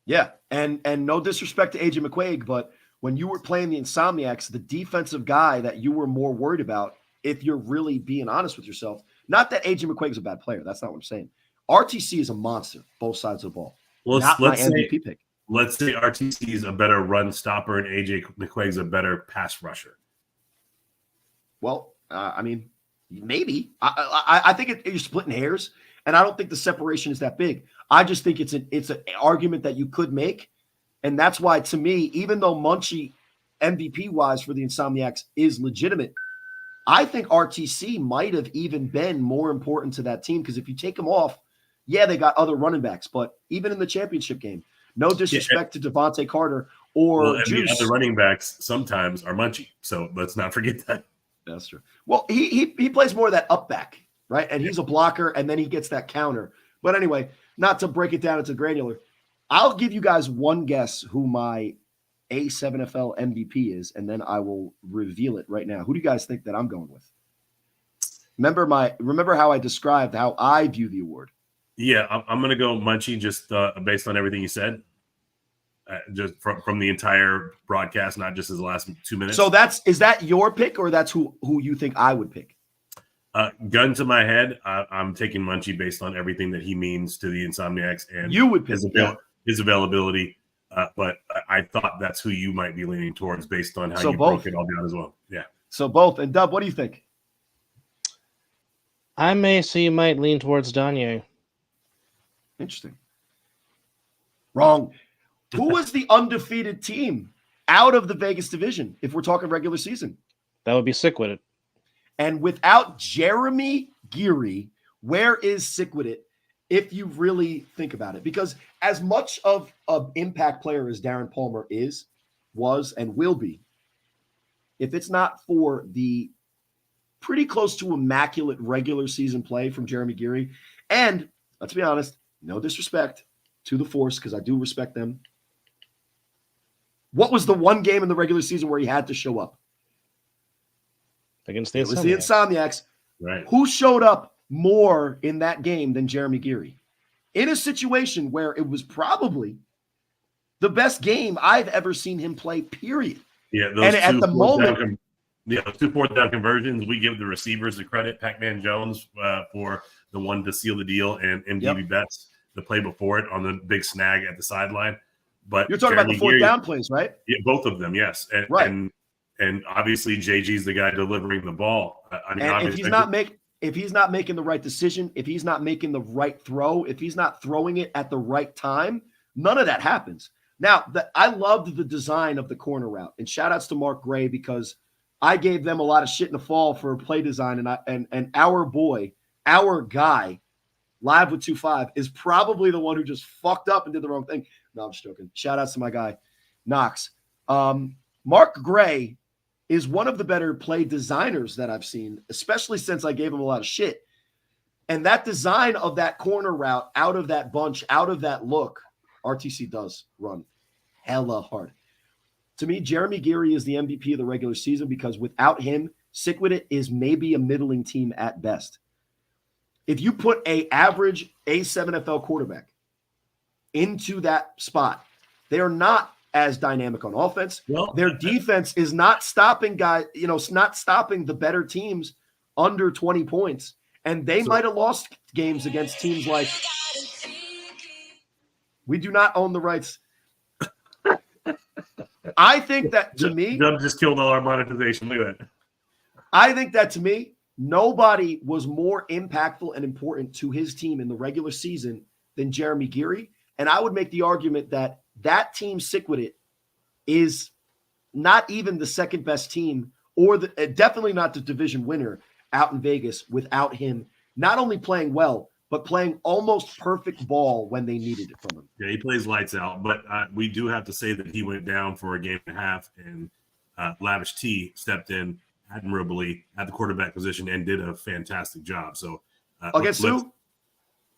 Yeah, and no disrespect to AJ McQuaig, but when you were playing the Insomniacs, the defensive guy that you were more worried about, if you're really being honest with yourself, not that AJ McQuaig is a bad player. That's not what I'm saying. RTC is a monster, both sides of the ball. Not my MVP pick. Let's say RTC is a better run stopper and AJ McQuaig's a better pass rusher. Well, I mean, maybe. I think you're splitting hairs, and I don't think the separation is that big. I just think it's an argument that you could make, and that's why, to me, even though Munchie MVP-wise for the Insomniacs is legitimate, I think RTC might have even been more important to that team, because if you take him off, yeah, they got other running backs, but even in the championship game, no disrespect to Devontae Carter or Juice. The other running backs sometimes are Munchie, so let's not forget that. That's true. Well, he plays more of that up back, right? And he's a blocker, and then he gets that counter. But anyway, not to break it down into granular, I'll give you guys one guess who my A7FL MVP is, and then I will reveal it right now. Who do you guys think that I'm going with? Remember how I described how I view the award? Yeah, I'm going to go Munchie just based on everything you said. Just from the entire broadcast, not just his last 2 minutes. So is that your pick, or that's who you think I would pick? Gun to my head, I'm taking Munchie based on everything that he means to the Insomniacs and You would pick, his availability. But I thought that's who you might be leaning towards based on how So you both. broke it all down as well. Yeah. So both. And Dub, what do you think? I may say you might lean towards Danye. Interesting. Wrong. Who was the undefeated team out of the Vegas division if we're talking regular season? That would be sick with it. And without Jeremy Geary, where is Sick with It if you really think about it? Because as much of an impact player as Darren Palmer was, and will be, if it's not for the pretty close to immaculate regular season play from Jeremy Geary, and let's be honest, no disrespect to the Force, because I do respect them. What was the one game in the regular season where he had to show up? Against the It was the Insomniacs. Insomniacs. Right. Who showed up more in that game than Jeremy Geary? In a situation where it was probably the best game I've ever seen him play, period. Yeah. Those And at the moment, those 2 fourth down conversions, we give the receivers the credit. Pac-Man Jones for the one to seal the deal, and MDB Betts the play before it on the big snag at the sideline. But you're talking about the fourth down plays, right? Yeah, both of them, yes. And, right. And obviously JG's the guy delivering the ball. I mean, and if he's not making the right decision, if he's not making the right throw, if he's not throwing it at the right time, none of that happens. Now, I loved the design of the corner route, and shout outs to Mark Gray, because I gave them a lot of shit in the fall for play design, and our boy, our guy, Live with 2-5, is probably the one who just fucked up and did the wrong thing. No, I'm just joking. Shout outs to my guy, Knox. Mark Gray is one of the better play designers that I've seen, especially since I gave him a lot of shit. And that design of that corner route, out of that bunch, out of that look, RTC does run hella hard. To me, Jeremy Geary is the MVP of the regular season, because without him, Sick With It is maybe a middling team at best. If you put a average A7FL quarterback into that spot, they are not as dynamic on offense. Well, their defense is not stopping guys, not stopping the better teams under 20 points. And they might have lost games against teams like, we do not own the rights. I think that to me, Dub just killed all our monetization. Look at that. I think that to me, nobody was more impactful and important to his team in the regular season than Jeremy Geary. And I would make the argument that that team, Sick With It, is not even the second best team, or definitely not the division winner out in Vegas without him not only playing well, but playing almost perfect ball when they needed it from him. Yeah, he plays lights out, but we do have to say that he went down for a game and a half, and Lavish T stepped in admirably at the quarterback position and did a fantastic job. So against who?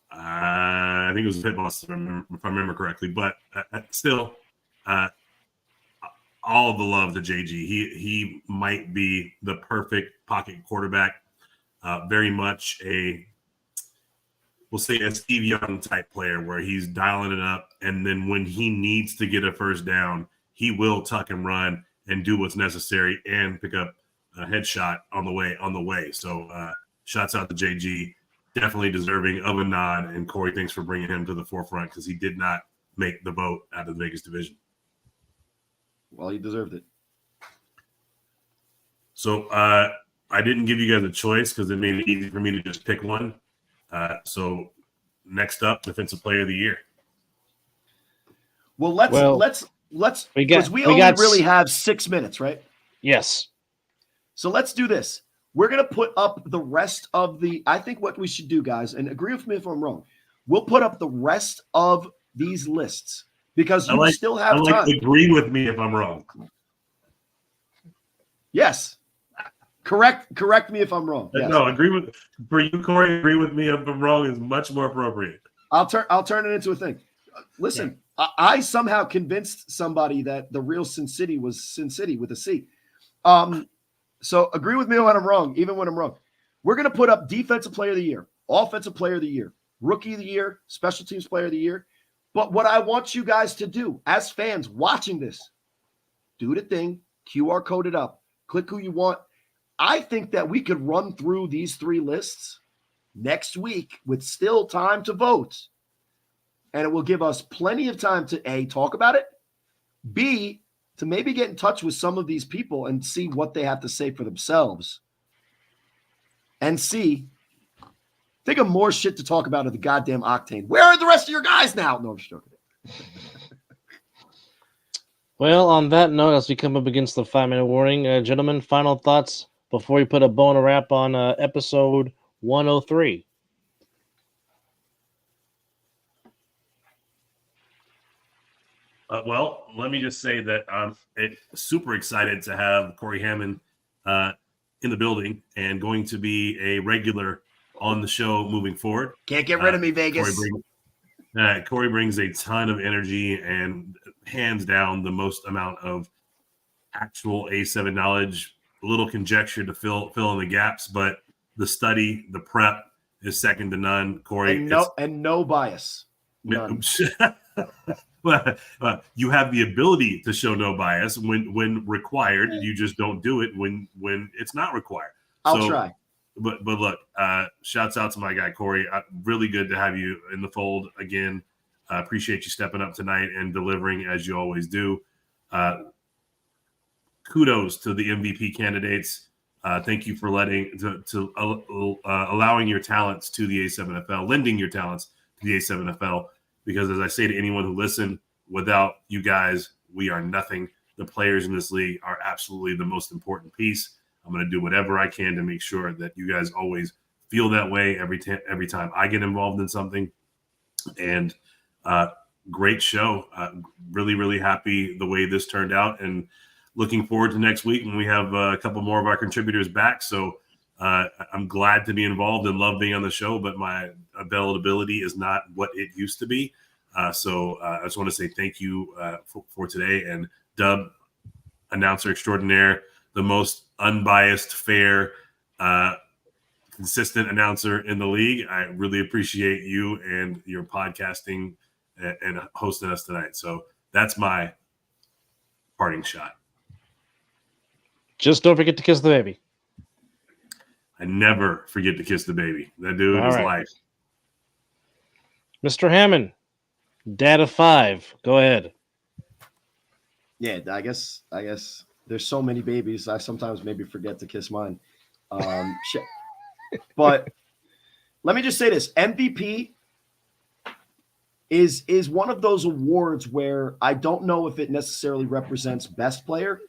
I think it was Pitboss, if I remember correctly. But still, all of the love to JG. He might be the perfect pocket quarterback. Very much we'll say a Steve Young type player, where he's dialing it up, and then when he needs to get a first down, he will tuck and run and do what's necessary and pick up a headshot on the way. So shouts out to JG. Definitely deserving of a nod. And Corey, thanks for bringing him to the forefront, because he did not make the vote out of the Vegas division. Well, he deserved it. So I didn't give you guys a choice because it made it easy for me to just pick one. So next up, Defensive Player of the Year. Well, let's because we only really have 6 minutes, right? Yes. So let's do this. We're going to put up the rest of I think what we should do, guys, and agree with me if I'm wrong, we'll put up the rest of these lists, because you still have time. Agree with me if I'm wrong. Yes. Correct me if I'm wrong. Yes. No, for you, Corey, agree with me if I'm wrong is much more appropriate. I'll turn it into a thing. Listen, yeah. I somehow convinced somebody that the real Sin City was Sin City with a C. So agree with me when I'm wrong, even when I'm wrong. We're going to put up Defensive Player of the Year, Offensive Player of the Year, Rookie of the Year, Special Teams Player of the Year. But what I want you guys to do as fans watching this, do the thing, QR code it up, click who you want. I think that we could run through these 3 lists next week with still time to vote. And it will give us plenty of time to A, talk about it, B, to maybe get in touch with some of these people and see what they have to say for themselves, and C, think of more shit to talk about at the goddamn Octane. Where are the rest of your guys now? No, I'm just joking. Well, on that note, as we come up against the 5-minute warning, gentlemen, final thoughts before we put a bow and a wrap on episode 103. Well, let me just say that I'm super excited to have Corey Hammond in the building and going to be a regular on the show moving forward. Can't get rid of me, Vegas. Corey brings a ton of energy and hands down the most amount of actual A7 knowledge, a little conjecture to fill in the gaps, but the study, the prep is second to none. Corey, and no bias. None. Well, you have the ability to show no bias when required. You just don't do it when it's not required. I'll try. But look, shouts out to my guy Corey. Really good to have you in the fold again. Appreciate you stepping up tonight and delivering as you always do. Kudos to the MVP candidates. Thank you for allowing your talents to the A7FL, lending your talents to the A7FL. Because as I say to anyone who listened, without you guys, we are nothing. The players in this league are absolutely the most important piece. I'm going to do whatever I can to make sure that you guys always feel that way every time I get involved in something. And great show. Really, really happy the way this turned out, and looking forward to next week when we have a couple more of our contributors back. So I'm glad to be involved and love being on the show, but my availability is not what it used to be. So I just want to say thank you for today. And Dub, announcer extraordinaire, the most unbiased, fair, consistent announcer in the league. I really appreciate you and your podcasting and hosting us tonight. So that's my parting shot. Just don't forget to kiss the baby. I never forget to kiss the baby. That dude is life. Mr. Hammond, Dad of 5. Go ahead. Yeah, I guess there's so many babies. I sometimes maybe forget to kiss mine. But let me just say this: MVP is one of those awards where I don't know if it necessarily represents best player,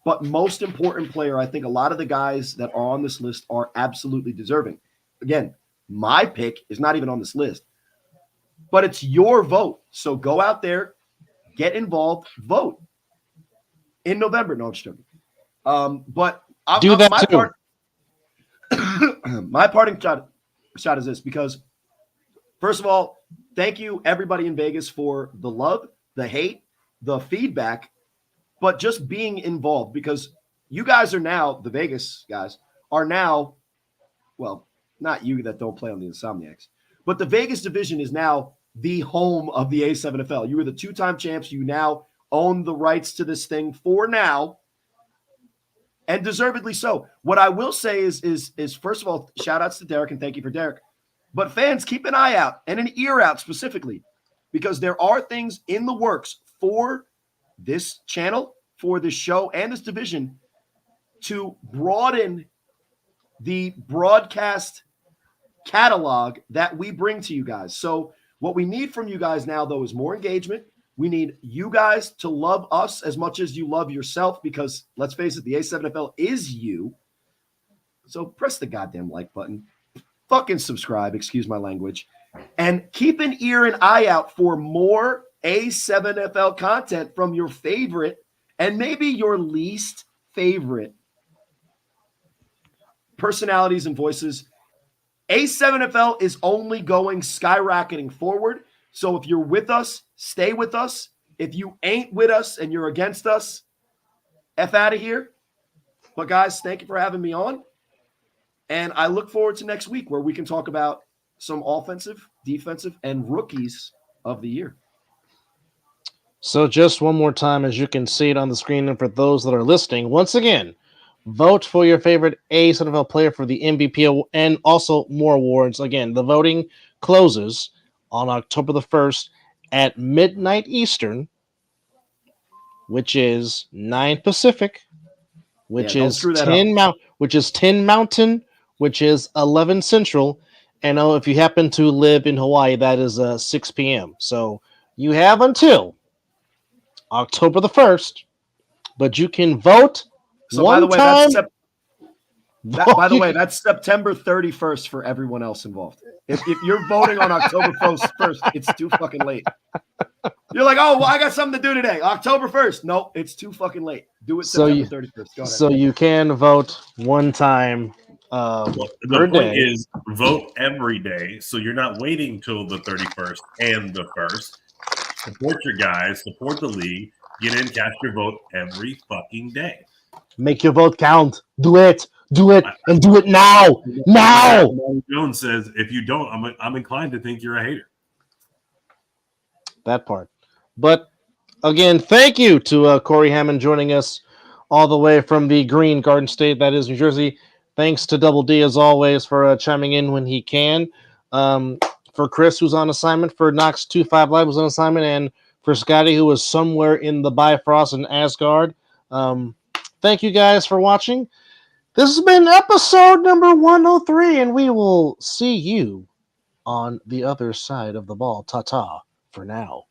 but most important player. I think a lot of the guys that are on this list are absolutely deserving. Again, my pick is not even on this list, but it's your vote. So go out there, get involved, vote in November. No, I'm just joking. But do that too. My parting shot is this, because first of all, thank you everybody in Vegas for the love, the hate, the feedback, but just being involved, because you guys are now, the Vegas guys are now, well, not you that don't play on the Insomniacs, but the Vegas division is now the home of the A7FL. You were the 2-time champs. You now own the rights to this thing for now, and deservedly so. What I will say is first of all, shout outs to Derek, and thank you for Derek. But fans, keep an eye out and an ear out specifically, because there are things in the works for this channel, for this show, and this division to broaden the broadcast catalog that we bring to you guys. So what we need from you guys now, though, is more engagement. We need you guys to love us as much as you love yourself, because let's face it, the A7FL is you. So press the goddamn like button. Fucking subscribe, excuse my language. And keep an ear and eye out for more A7FL content from your favorite and maybe your least favorite personalities and voices. A7FL is only going skyrocketing forward. So if you're with us, stay with us. If you ain't with us and you're against us, F out of here. But guys, thank you for having me on. And I look forward to next week, where we can talk about some offensive, defensive, and rookies of the year. So just one more time, as you can see it on the screen, and for those that are listening, once again, Vote for your favorite Ace NFL player for the MVP and also more awards. Again, the voting closes on October the 1st at midnight Eastern, which is 9 Pacific, which Yeah, don't is screw that 10 which is 10 Mountain, which is 11 Central. And if you happen to live in Hawaii, that is 6 p.m. So you have until October the 1st, but you can vote So one by the way, time. by the way, that's September 31st for everyone else involved. If you're voting on October 1st, it's too fucking late. You're like, oh, well, I got something to do today. October 1st. No, it's too fucking late. Do it September 31st. Go ahead. So you can vote one time per The point day. is vote every day, so you're not waiting till the 31st and the 1st. Support your guys, support the league, get in, cast your vote every fucking day. Make your vote count. Do it, and do it now. Now. Jones says, if you don't, I'm inclined to think you're a hater. That part. But again, thank you to Corey Hammond joining us all the way from the Green Garden State, that is New Jersey. Thanks to Double D, as always, for chiming in when he can. For Chris, who's on assignment, for Knox 25 Live, who's on assignment, and for Scotty, who was somewhere in the Bifrost in Asgard. Thank you guys for watching. This has been episode number 103, and we will see you on the other side of the ball. Ta-ta for now.